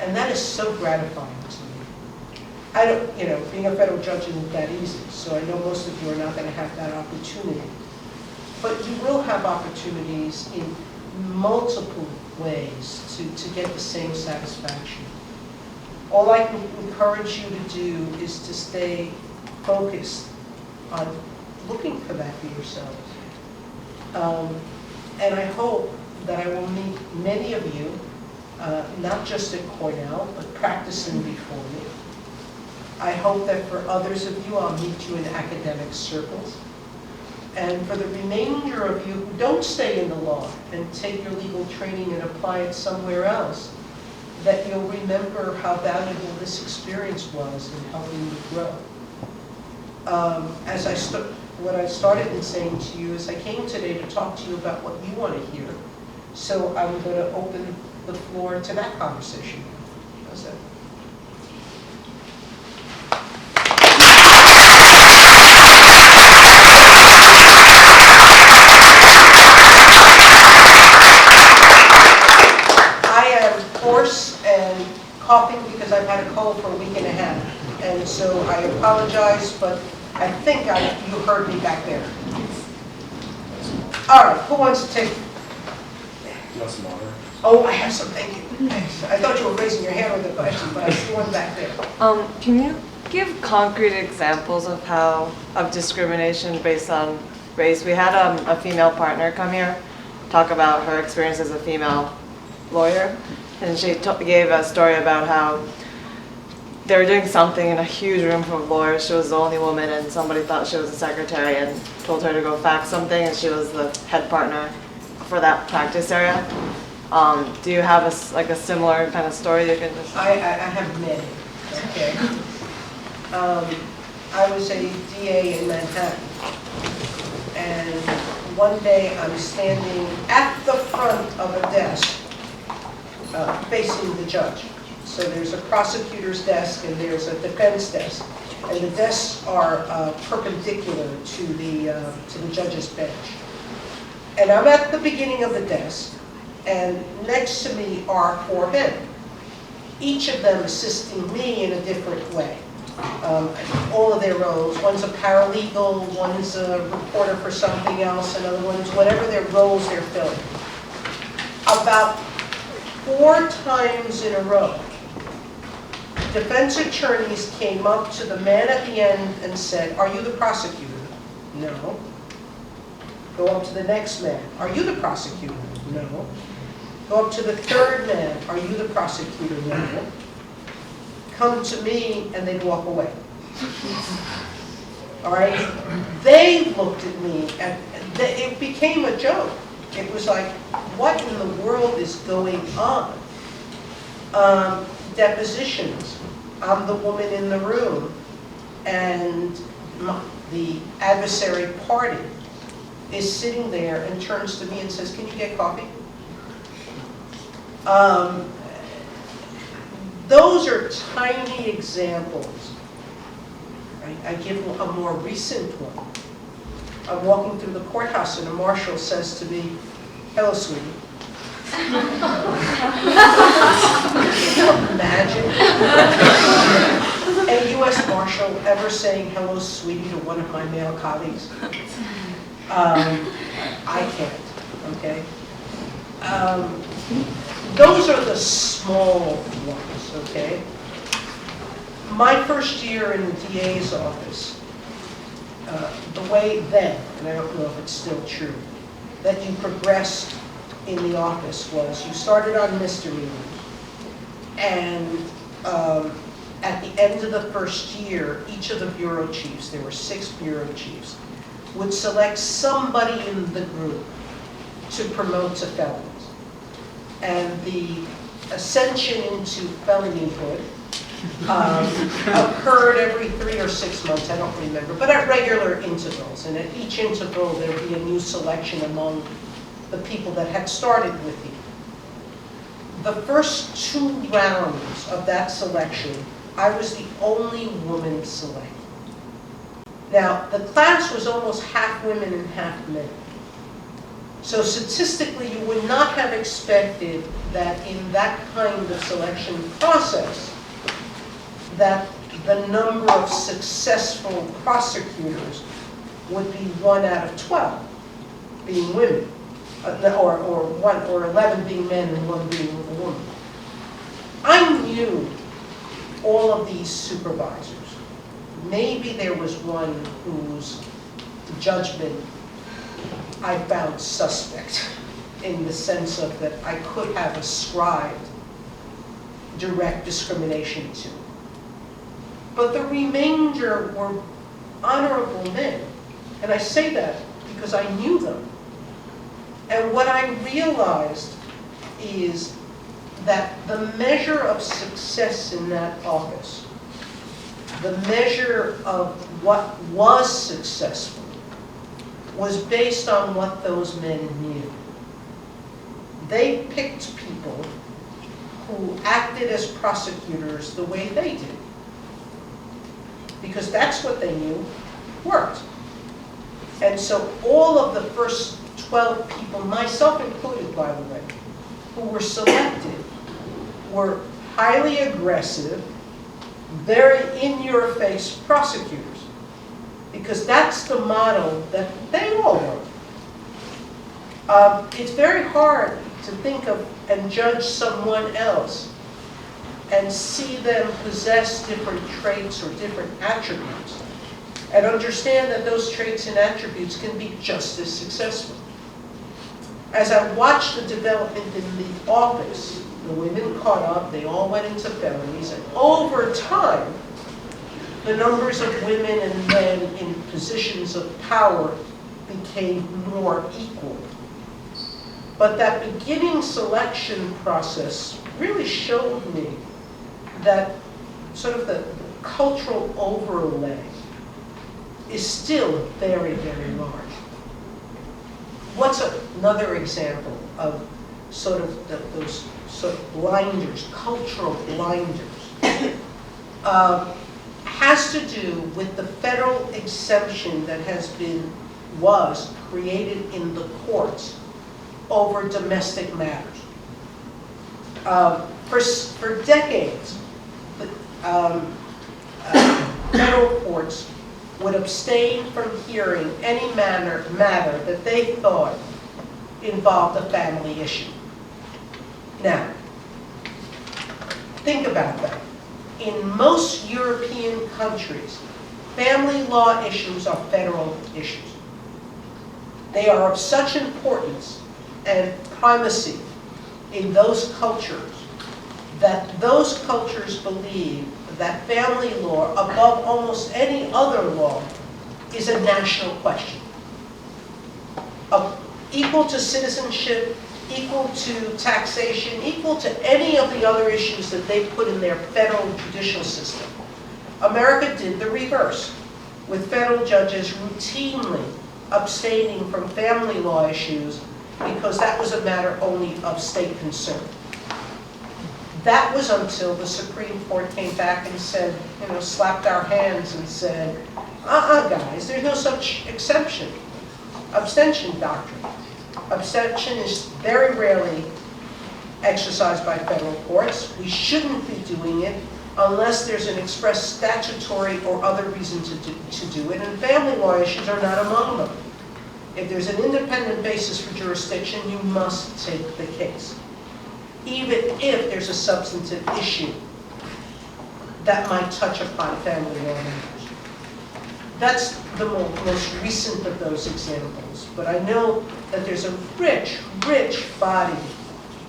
And that is so gratifying to me. I don't, being a federal judge isn't that easy, so I know most of you are not going to have that opportunity. But you will have opportunities in multiple ways to get the same satisfaction. All I can encourage you to do is to stay focused on looking for that for yourselves. And I hope that I will meet many of you, not just at Cornell, but practicing before me. I hope that for others of you, I'll meet you in academic circles. And for the remainder of you who don't stay in the law and take your legal training and apply it somewhere else, that you'll remember how valuable this experience was in helping you grow. What I started in saying to you is I came today to talk to you about what you want to hear. So I'm going to open the floor to that conversation. How's that? And coughing because I've had a cold for a week and a half. And so I apologize, but I think you heard me back there. All right, who wants to take? You want some water? Oh, I have some, thank you. Thanks. I thought you were raising your hand with a question, but I see one back there. Can you give concrete examples of discrimination based on race? We had a female partner come here, talk about her experience as a female lawyer. And she gave a story about how they were doing something in a huge room full of lawyers. She was the only woman, and somebody thought she was a secretary and told her to go fax something, and she was the head partner for that practice area. Do you have a similar kind of story you can just... I have many, okay. I was a DA in Manhattan, and one day I'm standing at the front of a desk facing the judge. So there's a prosecutor's desk and there's a defense desk. And the desks are perpendicular to the judge's bench. And I'm at the beginning of the desk, and next to me are 4 men, each of them assisting me in a different way. All of their roles. One's a paralegal, one's a reporter for something else, another one's whatever their roles they're filling. About 4 times in a row, defense attorneys came up to the man at the end and said, "Are you the prosecutor?" "No." Go up to the next man. "Are you the prosecutor?" "No." Go up to the third man. "Are you the prosecutor?" "No." Come to me, and they'd walk away. All right? They looked at me, and it became a joke. It was like, what in the world is going on? Depositions. I'm the woman in the room, and the adversary party is sitting there and turns to me and says, "Can you get coffee?" Those are tiny examples. I give a more recent one. I'm walking through the courthouse and a marshal says to me, "Hello, sweetie." Can you imagine a U.S. Marshal ever saying "hello, sweetie" to one of my male colleagues? I can't, okay? Those are the small ones, okay? My first year in the DA's office, the way then, and I don't know if it's still true, that you progressed in the office was you started on misdemeanors, and at the end of the first year, each of the bureau chiefs, there were 6 bureau chiefs, would select somebody in the group to promote to felons. And the ascension into felonyhood occurred every 3 or 6 months, I don't remember, but at regular intervals. And at each interval, there would be a new selection among the people that had started with you. The first 2 rounds of that selection, I was the only woman selected. Now, the class was almost half women and half men. So statistically, you would not have expected that in that kind of selection process, that the number of successful prosecutors would be 1 out of 12 being women, or 11 being men and 1 being a woman. I knew all of these supervisors. Maybe there was one whose judgment I found suspect in the sense of that I could have ascribed direct discrimination to. But the remainder were honorable men. And I say that because I knew them. And what I realized is that the measure of success in that office, the measure of what was successful, was based on what those men knew. They picked people who acted as prosecutors the way they did, because that's what they knew worked. And so all of the first 12 people, myself included, by the way, who were selected were highly aggressive, very in-your-face prosecutors, because that's the model that they all were. It's very hard to think of and judge someone else and see them possess different traits or different attributes, and understand that those traits and attributes can be just as successful. As I watched the development in the office, the women caught up, they all went into felonies, and over time, the numbers of women and men in positions of power became more equal. But that beginning selection process really showed me that sort of the cultural overlay is still very, very large. What's another example of sort of those sort of blinders, cultural blinders? Has to do with the federal exemption that was created in the courts over domestic matters. For decades, federal courts would abstain from hearing any matter that they thought involved a family issue. Now, think about that. In most European countries, family law issues are federal issues. They are of such importance and primacy in those cultures that those cultures believe that family law, above almost any other law, is a national question. Equal to citizenship, equal to taxation, equal to any of the other issues that they put in their federal judicial system. America did the reverse, with federal judges routinely abstaining from family law issues because that was a matter only of state concern. That was until the Supreme Court came back and said, slapped our hands and said, guys, there's no such exception. Abstention doctrine. Abstention is very rarely exercised by federal courts. We shouldn't be doing it unless there's an express statutory or other reason to do it, and family law issues are not among them. If there's an independent basis for jurisdiction, you must take the case, even if there's a substantive issue that might touch upon family law matters. That's the most recent of those examples, but I know that there's a rich, rich body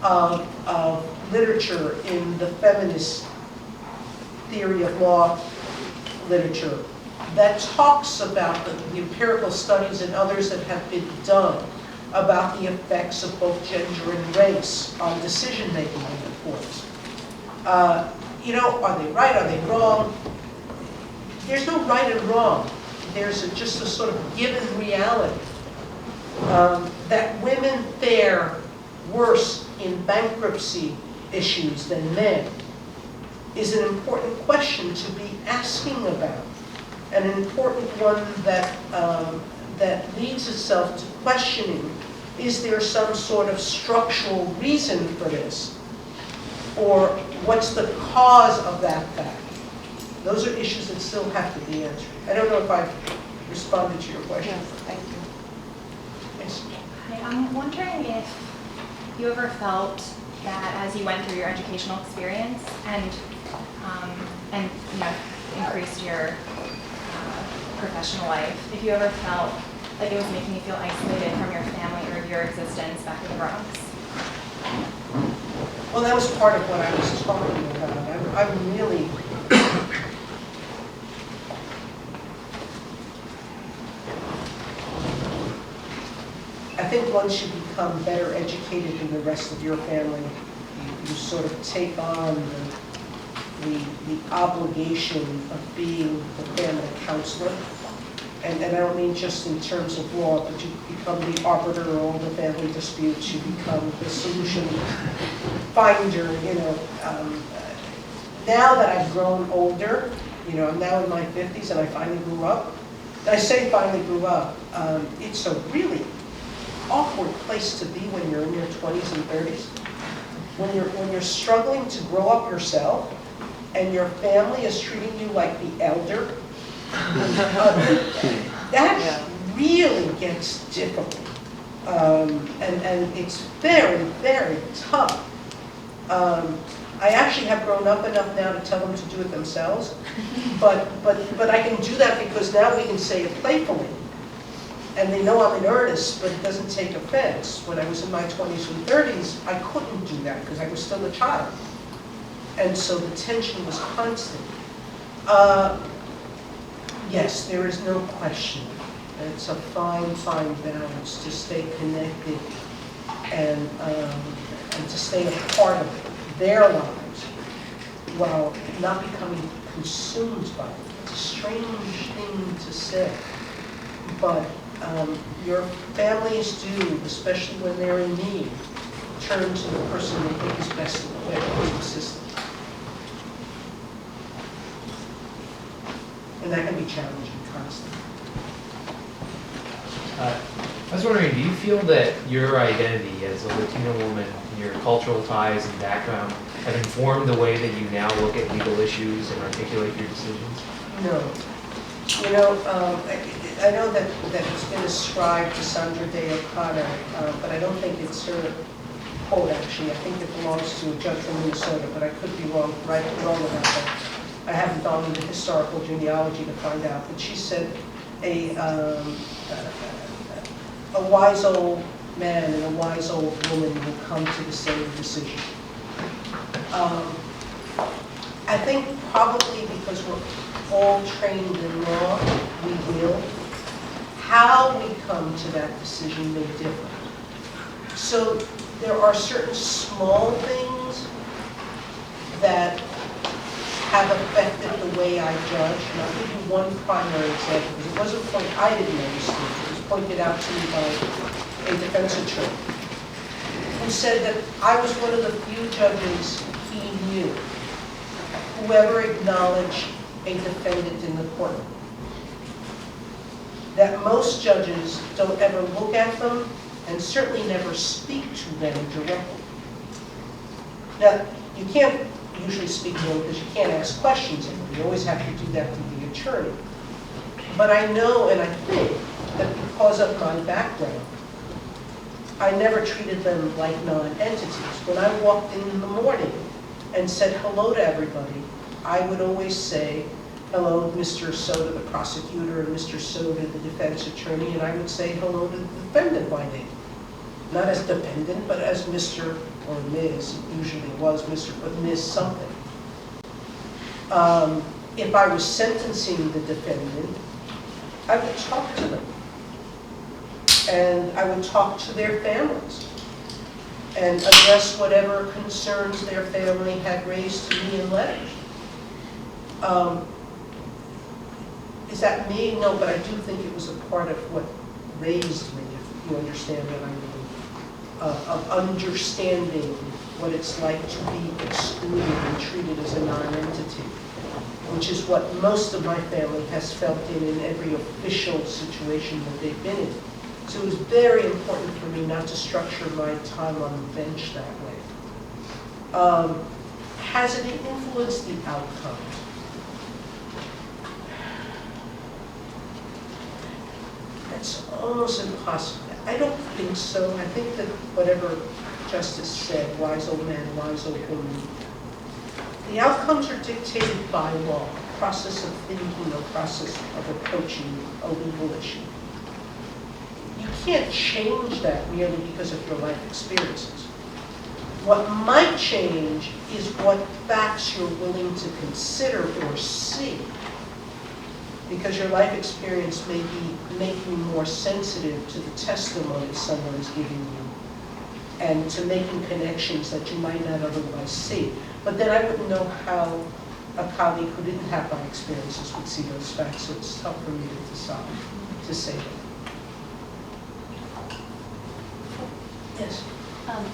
of literature in the feminist theory of law literature that talks about the empirical studies and others that have been done about the effects of both gender and race on decision-making in the courts. Are they right? Are they wrong? There's no right and wrong. There's just a sort of given reality that women fare worse in bankruptcy issues than men is an important question to be asking about, and an important one that leads itself to questioning, is there some sort of structural reason for this? Or what's the cause of that fact? Those are issues that still have to be answered. I don't know if I've responded to your question. Yes, thank you. Yes. Hi, I'm wondering if you ever felt that as you went through your educational experience and and increased your professional life. If you ever felt like it was making you feel isolated from your family or your existence back in the Bronx. Well, that was part of what I was talking about. I really, I think once you become better educated than the rest of your family, you sort of take on the obligation of being the family counselor. And I don't mean just in terms of law, but you become the arbiter of all the family disputes. You become the solution finder, Now that I've grown older, I'm now in my 50s and I finally grew up. And I say finally grew up, it's a really awkward place to be when you're in your 20s and 30s. When you're struggling to grow up yourself and your family is treating you like the elder, that really gets difficult. And it's very, very tough. I actually have grown up enough now to tell them to do it themselves, but I can do that because now we can say it playfully. And they know I'm in earnest, but it doesn't take offense. When I was in my 20s and 30s, I couldn't do that because I was still a child. And so the tension was constant. Yes, there is no question. It's a fine, fine balance to stay connected and to stay a part of their lives while not becoming consumed by it. It's a strange thing to say, but your families do, especially when they're in need, turn to the person they think is best equipped to assist them. And that can be challenging constantly. I was wondering, do you feel that your identity as a Latino woman and your cultural ties and background have informed the way that you now look at legal issues and articulate your decisions? No. I know that it's been ascribed to Sandra Day O'Connor, but I don't think it's her quote, actually. I think it belongs to a judge from Minnesota, but I could be wrong about that. I haven't gone into historical genealogy to find out, but she said a wise old man and a wise old woman will come to the same decision. I think probably because we're all trained in law, we will. How we come to that decision may differ. So there are certain small things that have affected the way I judge. And I'll give you one primary example, because it wasn't I didn't notice it. It was pointed out to me by a defense attorney who said that I was one of the few judges he knew who ever acknowledged a defendant in the courtroom. That most judges don't ever look at them and certainly never speak to them directly. Now, you can't usually speak to them because you can't ask questions of them. You always have to do that through the attorney. But I know and I think that because of my background, I never treated them like non-entities. When I walked in the morning and said hello to everybody, I would always say, hello, Mr. Soda, the prosecutor, and Mr. Soda, the defense attorney, and I would say hello to the defendant by name. Not as dependent, but as Mr. or Ms. It usually was Mr., but Ms. something. If I was sentencing the defendant, I would talk to them. And I would talk to their families and address whatever concerns their family had raised to me in letters. Is that me? No, but I do think it was a part of what raised me, if you understand what I mean, of understanding what it's like to be excluded and treated as a non-entity, which is what most of my family has felt in every official situation that they've been in. So it was very important for me not to structure my time on the bench that way. Has it influenced the outcome? That's almost impossible. I don't think so. I think that whatever Justice said, wise old man, wise old woman, The outcomes are dictated by law, a process of thinking, a process of approaching a legal issue. You can't change that merely because of your life experiences. What might change is what facts you're willing to consider or see, because your life experience may make you more sensitive to the testimony someone is giving you and to making connections that you might not otherwise see. But then I wouldn't know how a colleague who didn't have my experiences would see those facts, so it's tough for me to decide, to say that. Yes?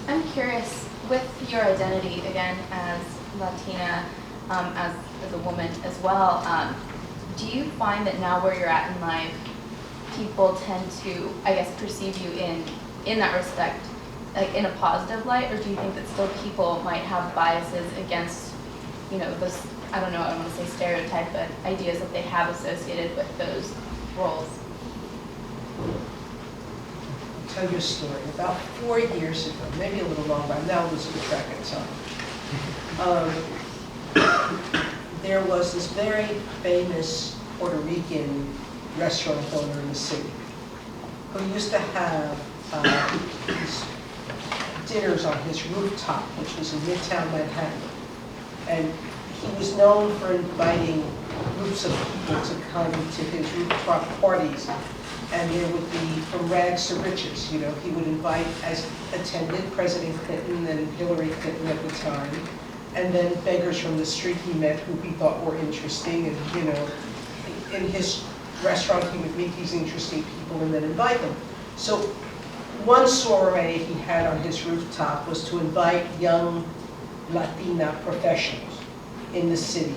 I'm curious, with your identity, again, as Latina, as a woman as well, do you find that now where you're at in life, people tend to, I guess, perceive you in that respect, like in a positive light, or do you think that still people might have biases against, you know, those, I don't know, I don't want to say stereotype, but ideas that they have associated with those roles? I'll tell you a story. About 4 years ago, maybe a little longer, I'm now losing track of time. There was this very famous Puerto Rican restaurant owner in the city who used to have these dinners on his rooftop, which was in Midtown Manhattan. And he was known for inviting groups of people to come to his rooftop parties. And there would be from rags to riches. You know, he would invite, as attended, President Clinton and Hillary Clinton at the time, and then beggars from the street he met who he thought were interesting. And, you know, in his restaurant he would meet these interesting people and then invite them. So one soiree he had on his rooftop was to invite young Latina professionals in the city,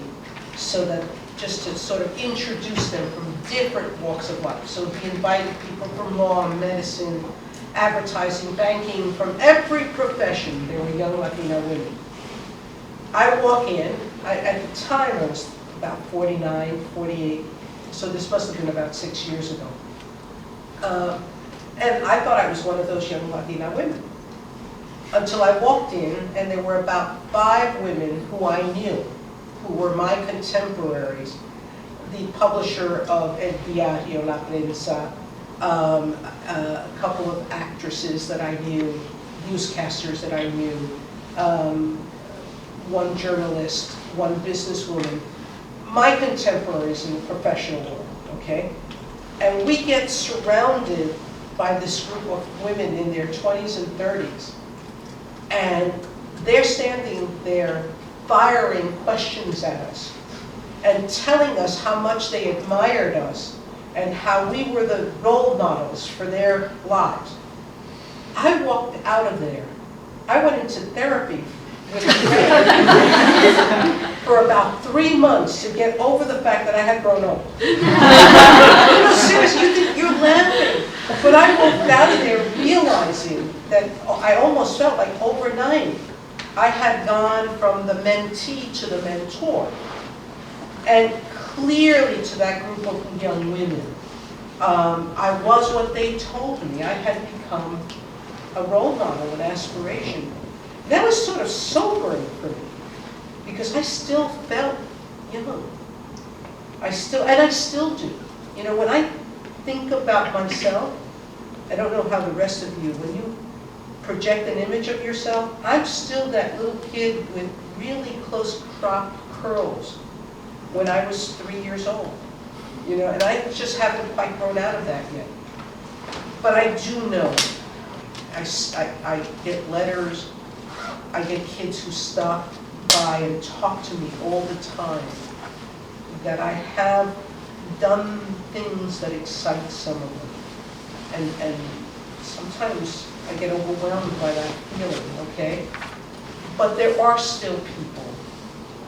so that just to sort of introduce them from different walks of life. So he invited people from law, medicine, advertising, banking, from every profession. There were young Latina women. I walk in, at the time I was about 49, 48, so this must have been about 6 years ago. And I thought I was one of those young Latina women, until I walked in and there were about 5 women who I knew, who were my contemporaries, the publisher of El Diario, La Prensa, a couple of actresses that I knew, newscasters that I knew, one journalist, one businesswoman, my contemporaries in the professional world, okay? And we get surrounded by this group of women in their 20s and 30s, and they're standing there firing questions at us and telling us how much they admired us and how we were the role models for their lives. I walked out of there. I went into therapy with a friend for about 3 months to get over the fact that I had grown old. Seriously, you're laughing. But I walked out of there realizing that I almost felt like overnight I had gone from the mentee to the mentor. And clearly to that group of young women, I was what they told me. I had become a role model, an aspiration. That was sort of sobering for me, because I still felt young. I still do. You know, when I think about myself, I don't know how the rest of you, when you project an image of yourself, I'm still that little kid with really close cropped curls when I was 3 years old. You know, and I just haven't quite grown out of that yet. But I do know, I get letters, I get kids who stop by and talk to me all the time, that I have done things that excite some of them. And sometimes I get overwhelmed by that feeling, okay? But there are still people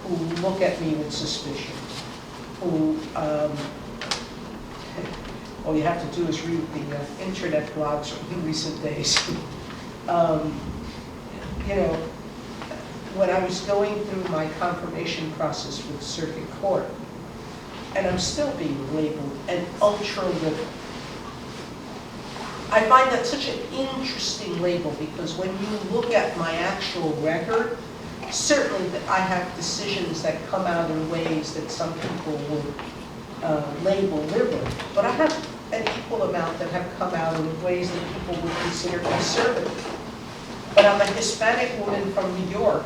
who look at me with suspicion, who, all you have to do is read the internet blogs from recent days. You know, when I was going through my confirmation process with circuit court, and I'm still being labeled an ultra-liberal. I find that such an interesting label, because when you look at my actual record, certainly that I have decisions that come out in ways that some people would label liberal, but I have an equal amount that have come out in ways that people would consider conservative. But I'm a Hispanic woman from New York,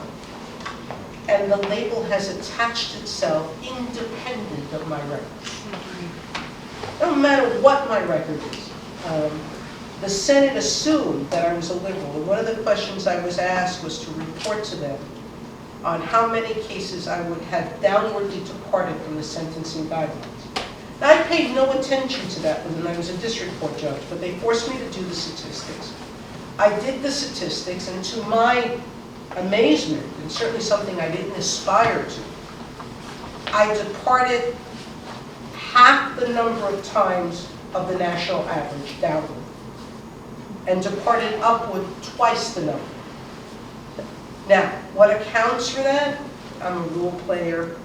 and the label has attached itself independent of my record. No matter what my record is. The Senate assumed that I was a liberal, and one of the questions I was asked was to report to them on how many cases I would have downwardly departed from the sentencing guidelines. Now, I paid no attention to that when I was a district court judge, but they forced me to do the statistics. I did the statistics, and to my amazement, and certainly something I didn't aspire to, I departed half the number of times of the national average downward, and departed upward twice the number. Now, what accounts for that? I'm a rule player.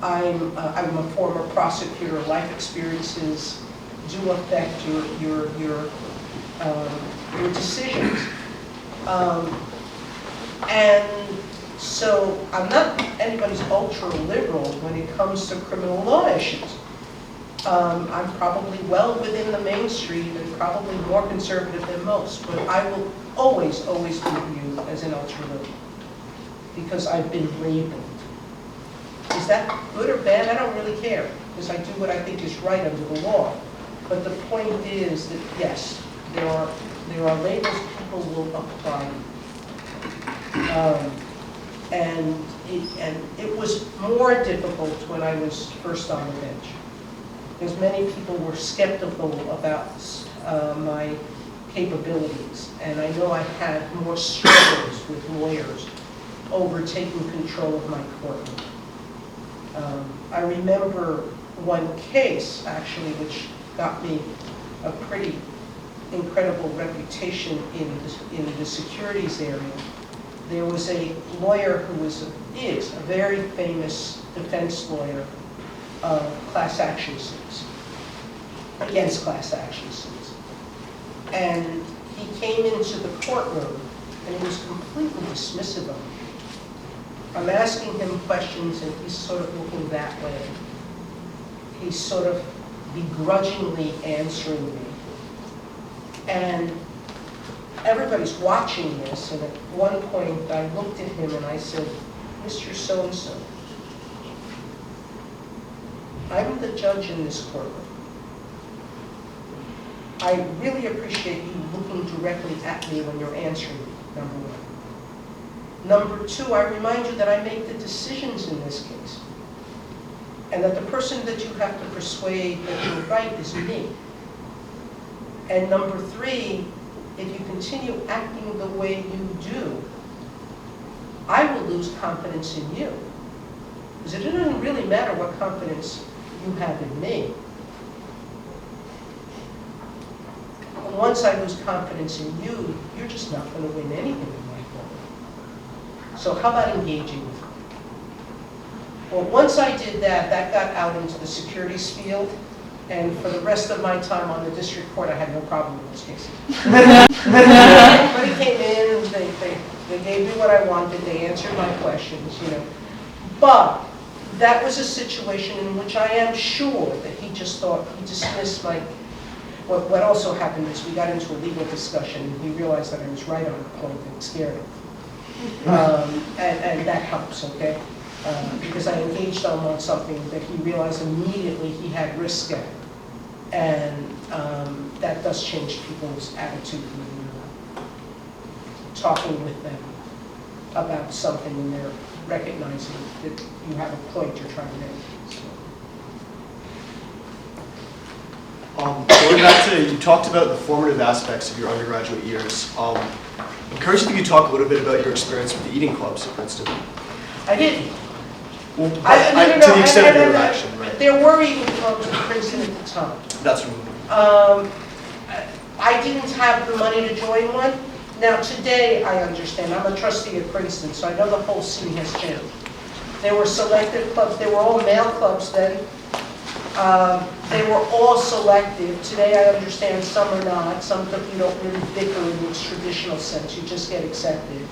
I'm a former prosecutor. Life experiences do affect your decisions. And so I'm not anybody's ultra-liberal when it comes to criminal law issues. I'm probably well within the mainstream and probably more conservative than most, but I will always be viewed as an ultra-liberal because I've been labeled. Is that good or bad? I don't really care, because I do what I think is right under the law. But the point is that, yes, there are labels people will apply. And it was more difficult when I was first on the bench, because many people were skeptical about my capabilities. And I know I had more struggles with lawyers over taking control of my courtroom. I remember one case, actually, which got me a pretty incredible reputation in the securities area. There was a lawyer who is a very famous defense lawyer of class action suits, against class action suits. And he came into the courtroom and he was completely dismissive of me. I'm asking him questions and he's sort of looking that way. He's sort of begrudgingly answering me. And everybody's watching this, and at one point I looked at him and I said, "Mr. So-and-so, I'm the judge in this courtroom. I really appreciate you looking directly at me when you're answering me, number one. Number two, I remind you that I make the decisions in this case, and that the person that you have to persuade that you're right is me. And number three, if you continue acting the way you do, I will lose confidence in you. Because it doesn't really matter what confidence you have in me. Once I lose confidence in you, you're just not going to win anything in life. So how about engaging with me?" Well, once I did that, that got out into the securities field. And for the rest of my time on the district court, I had no problem with those cases. Everybody came in, they gave me what I wanted, they answered my questions, you know. But that was a situation in which I am sure that he just thought, he dismissed my, what also happened is we got into a legal discussion and he realized that I was right on the point and it scared him. And that helps, okay? Because I engaged on something that he realized immediately he had risk at. And that does change people's attitude when you're talking with them about something and they're recognizing that you have a point you're trying to make. So. Going back to, you talked about the formative aspects of your undergraduate years. I'm curious if you could talk a little bit about your experience with the eating clubs at Princeton. I didn't. Well, To the extent of your action, right? There were eating clubs at Princeton at the time. That's right. I didn't have the money to join one. Now today I understand. I'm a trustee at Princeton, so I know the whole scene has changed. There were selective clubs. They were all male clubs then. They were all selective. Today I understand some are not. Some you don't really bicker in its traditional sense. You just get accepted.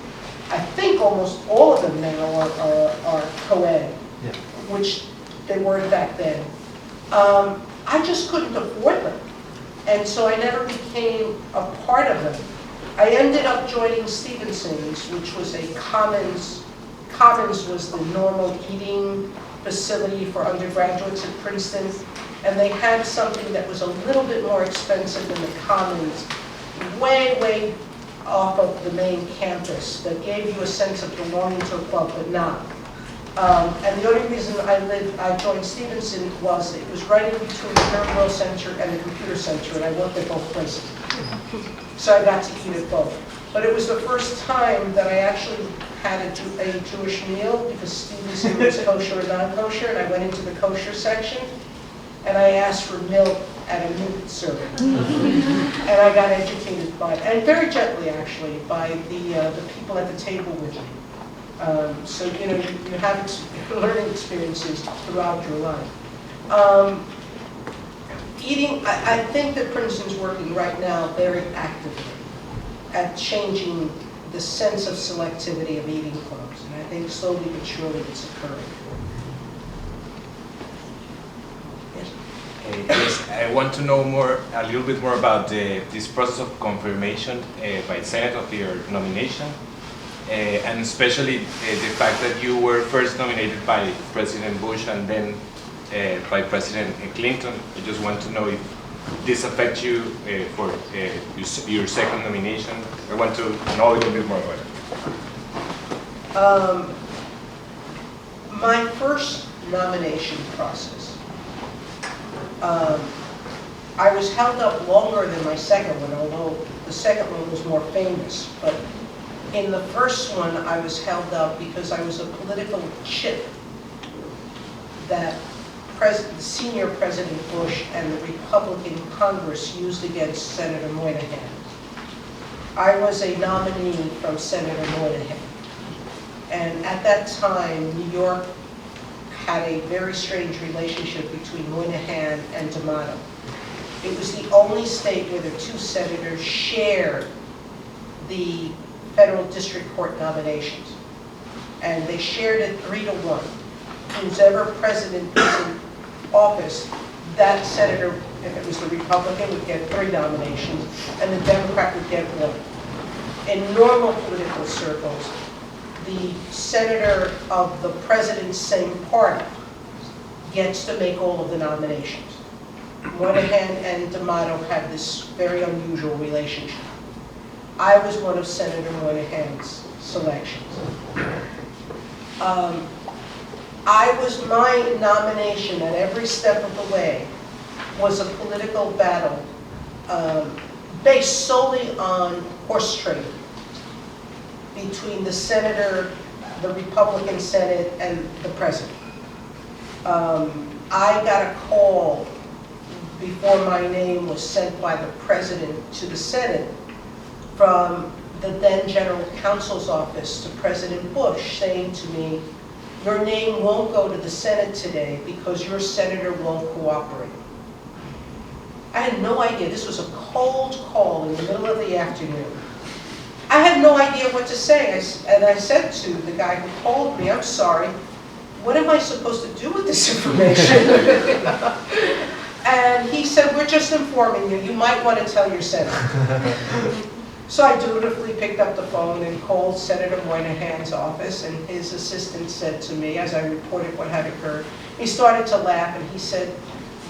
I think almost all of them now are co-ed, Yeah. which they weren't back then. I just couldn't afford them. And so I never became a part of them. I ended up joining Stevenson's, which was a Commons. Commons was the normal eating facility for undergraduates at Princeton. And they had something that was a little bit more expensive than the Commons, way off of the main campus, that gave you a sense of belonging to a club, but not. And the only reason I joined Stevenson was it was right in between the Herb Will Center and the Computer Center, and I worked at both places. So I got to eat at both. But it was the first time that I actually had a Jewish meal, because Stevenson was kosher and non-kosher, and I went into the kosher section, and I asked for milk at a meat server. And I got educated by, and very gently actually, by the people at the table with me. So, you know, you have learning experiences throughout your life. Eating, I think that Princeton's working right now very actively at changing the sense of selectivity of eating clubs. And I think slowly but surely it's occurring. Yes, I want to know a little bit more about this process of confirmation by Senate of your nomination, and especially the fact that you were first nominated by President Bush and then by President Clinton. I just want to know if this affects you for your second nomination. I want to know a little bit more about it. My first nomination process, I was held up longer than my second one, although the second one was more famous. But in the first one, I was held up because I was a political chip that senior President Bush and the Republican Congress used against Senator Moynihan. I was a nominee from Senator Moynihan. And at that time, New York had a very strange relationship between Moynihan and D'Amato. It was the only state where the two senators shared the federal district court nominations. And they shared it 3-1. Whoever president was in office, that senator, if it was the Republican, would get 3 nominations, and the Democrat would get 1. In normal political circles, the senator of the president's same party gets to make all of the nominations. Moynihan and D'Amato had this very unusual relationship. I was one of Senator Moynihan's selections. My nomination at every step of the way was a political battle based solely on horse trading between the senator, the Republican Senate, and the president. I got a call before my name was sent by the president to the Senate from the then General Counsel's office to President Bush saying to me, "Your name won't go to the Senate today because your senator won't cooperate." I had no idea. This was a cold call in the middle of the afternoon. I had no idea what to say, and I said to the guy who called me, "I'm sorry, what am I supposed to do with this information?" And he said, "We're just informing you. You might want to tell your senator." So I dutifully picked up the phone and called Senator Moynihan's office, and his assistant said to me, as I reported what had occurred, he started to laugh, and he said,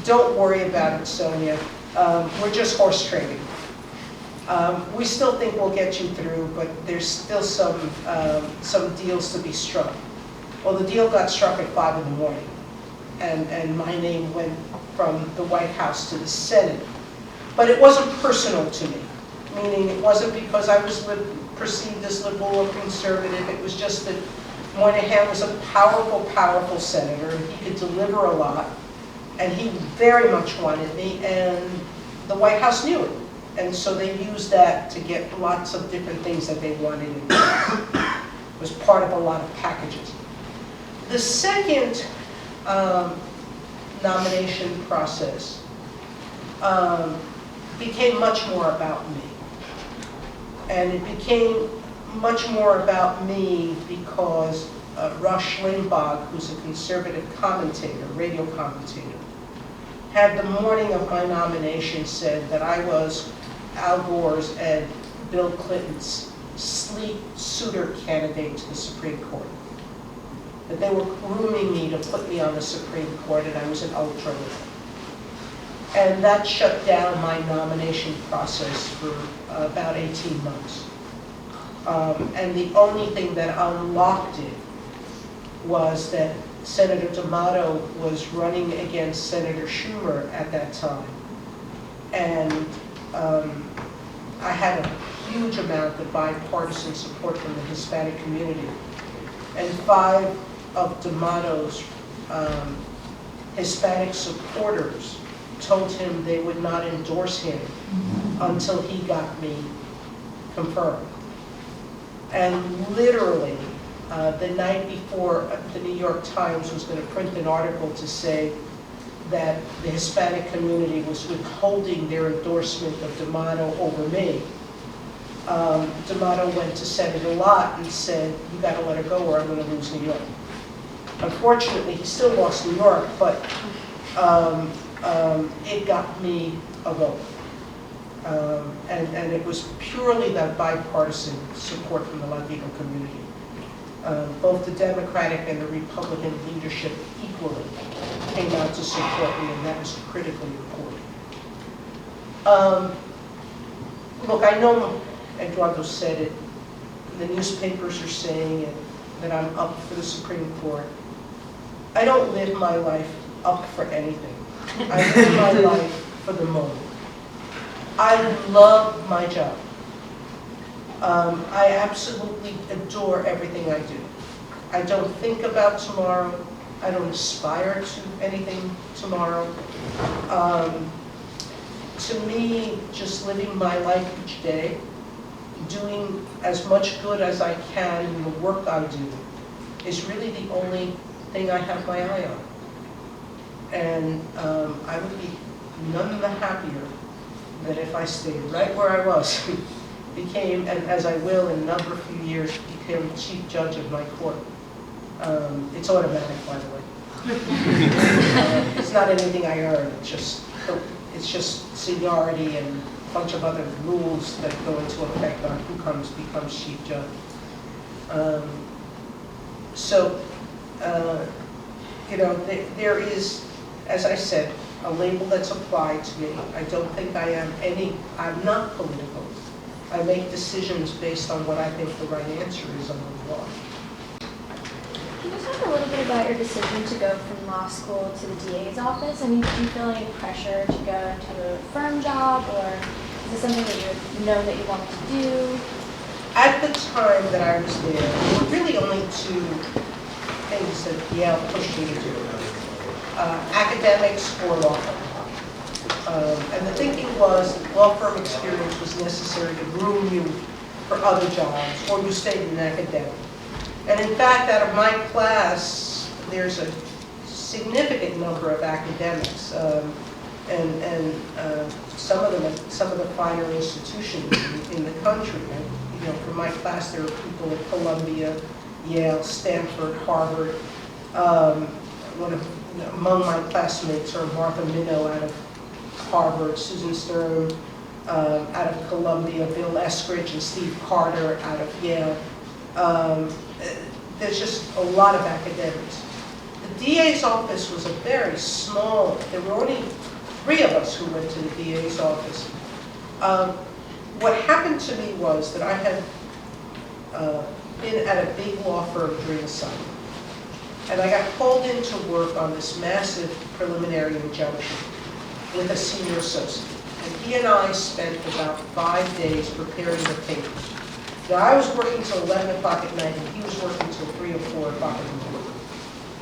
"Don't worry about it, Sonia. We're just horse trading. We still think we'll get you through, but there's still some deals to be struck." Well, the deal got struck at 5 in the morning, and my name went from the White House to the Senate. But it wasn't personal to me, meaning it wasn't because I was perceived as liberal or conservative. It was just that Moynihan was a powerful, powerful senator, and he could deliver a lot, and he very much wanted me, and the White House knew it. And so they used that to get lots of different things that they wanted in place. It was part of a lot of packages. The second nomination process became much more about me. And it became much more about me because Rush Limbaugh, who's a conservative commentator, radio commentator, had the morning of my nomination said that I was Al Gore's and Bill Clinton's sleep suitor candidate to the Supreme Court. That they were grooming me to put me on the Supreme Court, and I was an ultra liberal. And that shut down my nomination process for about 18 months. And the only thing that unlocked it was that Senator D'Amato was running against Senator Schumer at that time. And I had a huge amount of bipartisan support from the Hispanic community. And 5 of D'Amato's Hispanic supporters told him they would not endorse him until he got me confirmed. And literally, the night before, the New York Times was going to print an article to say that the Hispanic community was withholding their endorsement of D'Amato over me. D'Amato went to Senator Lott and said, "You got to let her go or I'm going to lose New York." Unfortunately, he still lost New York, but it got me a vote. And it was purely that bipartisan support from the Latino community. Both the Democratic and the Republican leadership equally came out to support me, and that was critically important. Look, I know Eduardo said it, the newspapers are saying it, that I'm up for the Supreme Court. I don't live my life up for anything. I live my life for the moment. I love my job. I absolutely adore everything I do. I don't think about tomorrow. I don't aspire to anything tomorrow. To me, just living my life each day, doing as much good as I can in the work I do, is really the only thing I have my eye on. And I would be none the happier that if I stayed right where I was, became, and as I will in a number of few years, became chief judge of my court. It's automatic, by the way. It's not anything I earn, it's just seniority and a bunch of other rules that go into effect on who becomes chief judge. There is, as I said, a label that's applied to me. I don't think I'm not political. I make decisions based on what I think the right answer is on the law. Can you talk a little bit about your decision to go from law school to the DA's office? I mean, do you feel any pressure to go into a firm job, or is this something that you know that you wanted to do? At the time that I was there, there were really only 2 things that Yale pushed me to do. Academics or law firm. And the thinking was that law firm experience was necessary to groom you for other jobs, or you stayed in academic. And in fact, out of my class, there's a significant number of academics, and some of them at some of the finer institutions in the country. And, from my class, there were people at Columbia, Yale, Stanford, Harvard. Among my classmates are Martha Minow out of Harvard, Susan Stern out of Columbia, Bill Eskridge and Steve Carter out of Yale. There's just a lot of academics. The DA's office was a very small, there were only 3 of us who went to the DA's office. What happened to me was that I had been at a big law firm during the summer. And I got called in to work on this massive preliminary injunction with a senior associate. And he and I spent about 5 days preparing the papers. Now, I was working till 11 o'clock at night, and he was working till 3 or 4 o'clock in the morning.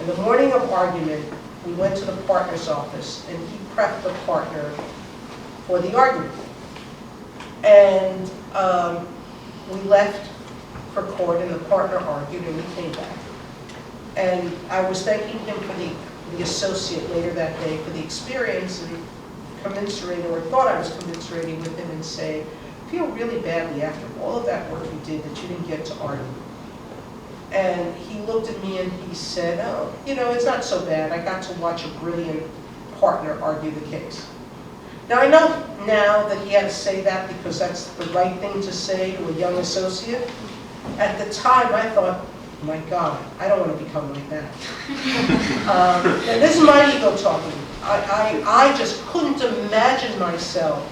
In the morning of argument, we went to the partner's office, and he prepped the partner for the argument. And we left for court, and the partner argued, and we came back. And I was thanking him for the associate later that day for the experience, and commiserating, or thought I was commiserating with him, and say, feel really badly after all of that work you did that you didn't get to argue. And he looked at me and he said, oh, you know, it's not so bad. I got to watch a brilliant partner argue the case. Now, I know now that he had to say that because that's the right thing to say to a young associate. At the time, I thought, my God, I don't want to become like that. And this is my ego talking. I just couldn't imagine myself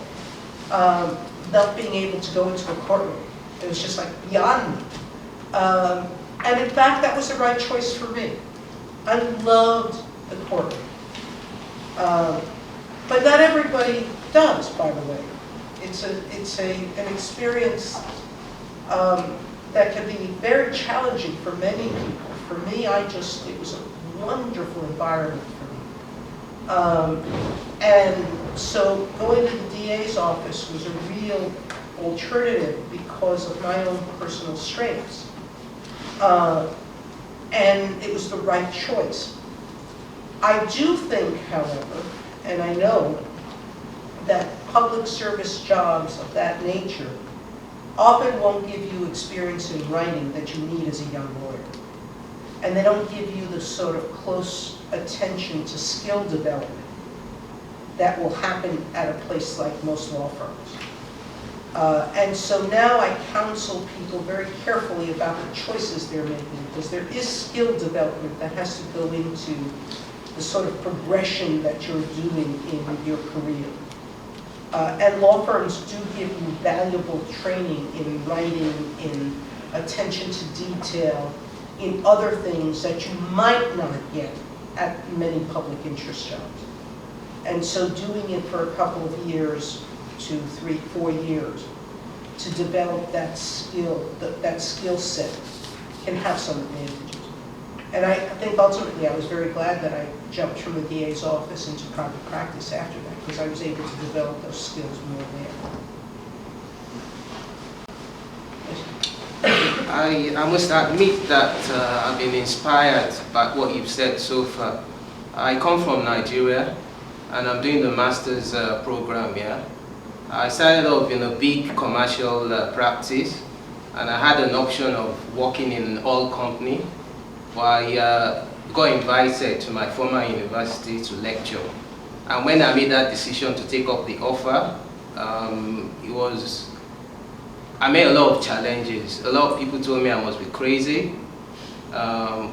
not being able to go into a courtroom. It was just like beyond me. And in fact, that was the right choice for me. I loved the courtroom. But not everybody does, by the way. It's an experience that can be very challenging for many people. For me, it was a wonderful environment for me. And so going to the DA's office was a real alternative because of my own personal strengths. And it was the right choice. I do think, however, and I know that public service jobs of that nature often won't give you experience in writing that you need as a young lawyer. And they don't give you the sort of close attention to skill development that will happen at a place like most law firms. And so now I counsel people very carefully about the choices they're making, because there is skill development that has to go into the sort of progression that you're doing in your career. And law firms do give you valuable training in writing, in attention to detail, in other things that you might not get at many public interest jobs. And so doing it for a couple of years, 2, 3, 4 years, to develop that skill set can have some advantages. And I think ultimately I was very glad that I jumped from the DA's office into private practice after that, because I was able to develop those skills more there. I must admit that I've been inspired by what you've said so far. I come from Nigeria and I'm doing the master's program here. I started off in a big commercial practice, and I had an option of working in an oil company. I got invited to my former university to lecture. And when I made that decision to take up the offer, I made a lot of challenges. A lot of people told me I must be crazy.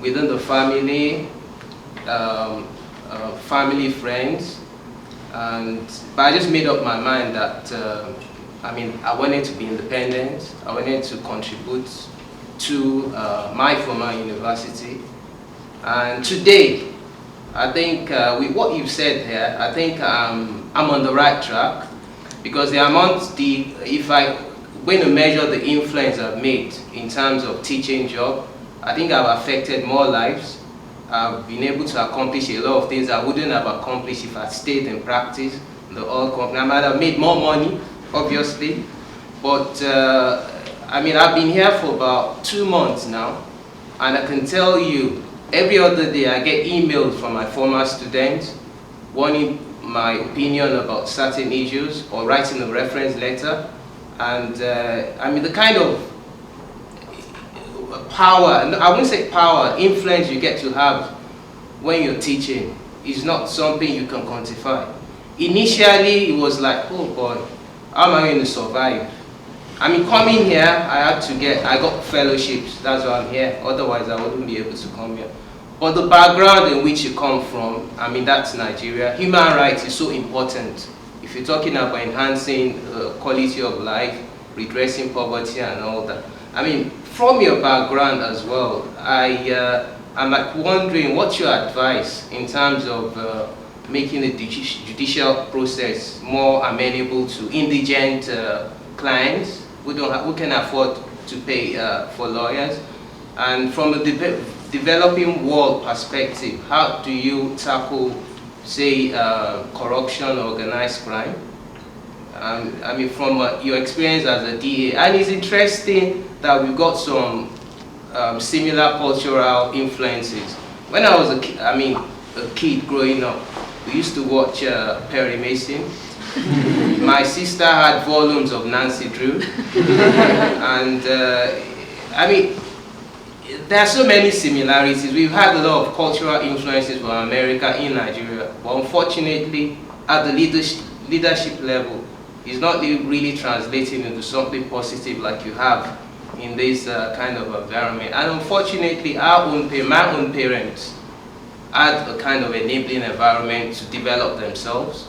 Within the family, family, friends. But I just made up my mind that, I wanted to be independent. I wanted to contribute to my former university. And today, I think with what you've said here, I think I'm on the right track, because the amount, if I going to measure the influence I've made in terms of teaching job, I think I've affected more lives. I've been able to accomplish a lot of things I wouldn't have accomplished if I stayed in practice in the oil company. I might have made more money, obviously, but I've been here for about 2 months now, and I can tell you, every other day I get emails from my former students wanting my opinion about certain issues or writing a reference letter. And the kind of power, I wouldn't say power, influence you get to have when you're teaching is not something you can quantify. Initially, it was like, oh boy, how am I going to survive? Coming here, I got fellowships, that's why I'm here, otherwise I wouldn't be able to come here. But the background in which you come from, that's Nigeria. Human rights is so important. If you're talking about enhancing quality of life, redressing poverty and all that. From your background as well, I'm wondering what's your advice in terms of making the judicial process more amenable to indigent clients who can afford to pay for lawyers? And from a developing world perspective, how do you tackle, say, corruption or organized crime? From your experience as a DA, and it's interesting that we've got some similar cultural influences. When I was a kid growing up, we used to watch Perry Mason, My sister had volumes of Nancy Drew. And I mean, there are so many similarities. We've had a lot of cultural influences from America in Nigeria, but unfortunately, at the leadership level, it's not really translating into something positive like you have in this kind of environment. And unfortunately, my own parents had a kind of enabling environment to develop themselves,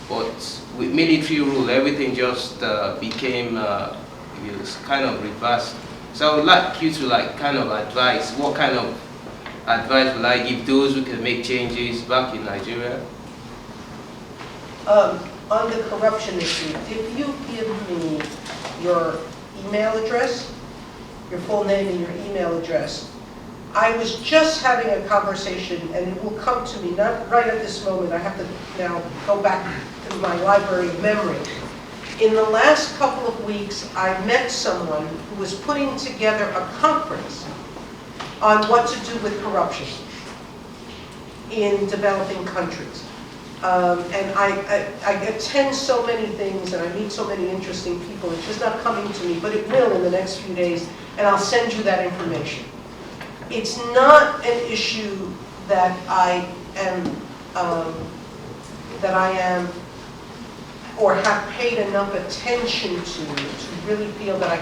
but with military rule, everything just became kind of reversed. So I would like you to kind of advise, what kind of advice would I give those who can make changes back in Nigeria? On the corruption issue, if you give me your email address, your full name and your email address, I was just having a conversation, and it will come to me, not right at this moment, I have to now go back to my library of memory. In the last couple of weeks, I met someone who was putting together a conference on what to do with corruption in developing countries. And I attend so many things and I meet so many interesting people. It's just not coming to me, but it will in the next few days, and I'll send you that information. It's not an issue that I am or have paid enough attention to really feel that I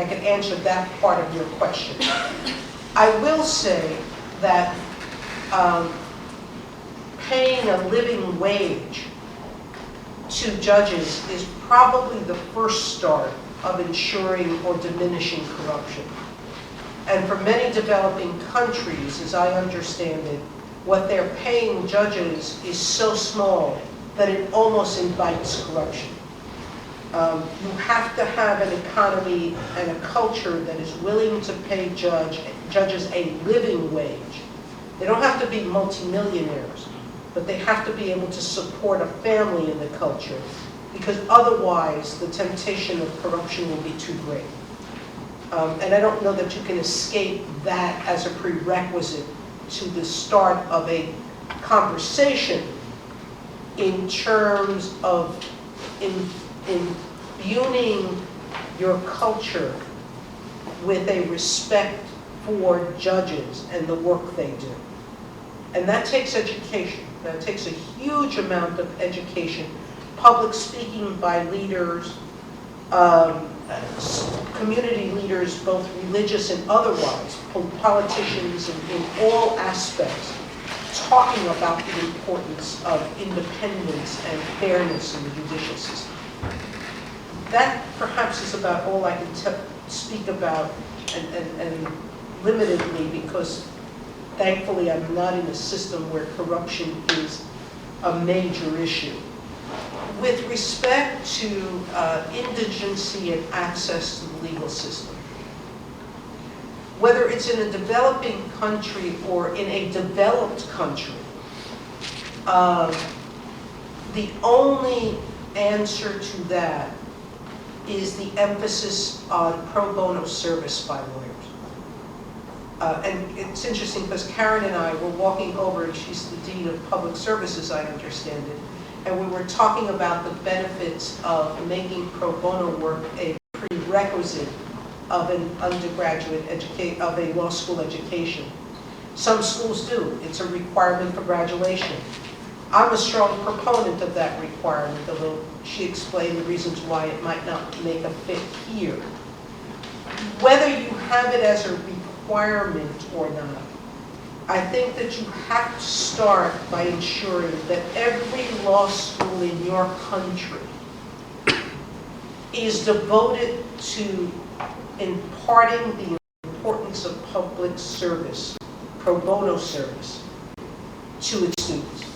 could answer that part of your question. I will say that paying a living wage to judges is probably the first start of ensuring or diminishing corruption. And for many developing countries, as I understand it, what they're paying judges is so small that it almost invites corruption. You have to have an economy and a culture that is willing to pay judges a living wage. They don't have to be multimillionaires, but they have to be able to support a family in the culture, because otherwise the temptation of corruption will be too great. And I don't know that you can escape that as a prerequisite to the start of a conversation in terms of imbuing your culture with a respect for judges and the work they do. And that takes education. That takes a huge amount of education. Public speaking by leaders, community leaders, both religious and otherwise, politicians in all aspects, talking about the importance of independence and fairness in the judicial system. That perhaps is about all I can speak about, and limitedly, because thankfully I'm not in a system where corruption is a major issue. With respect to indigency and access to the legal system, whether it's in a developing country or in a developed country, the only answer to that is the emphasis on pro bono service by lawyers. And it's interesting because Karen and I were walking over, and she's the Dean of Public Services, I understand it, and we were talking about the benefits of making pro bono work a prerequisite of an undergraduate education, of a law school education. Some schools do. It's a requirement for graduation. I'm a strong proponent of that requirement, although she explained the reasons why it might not make a fit here. Whether you have it as a requirement or not, I think that you have to start by ensuring that every law school in your country is devoted to imparting the importance of public service, pro bono service, to its students.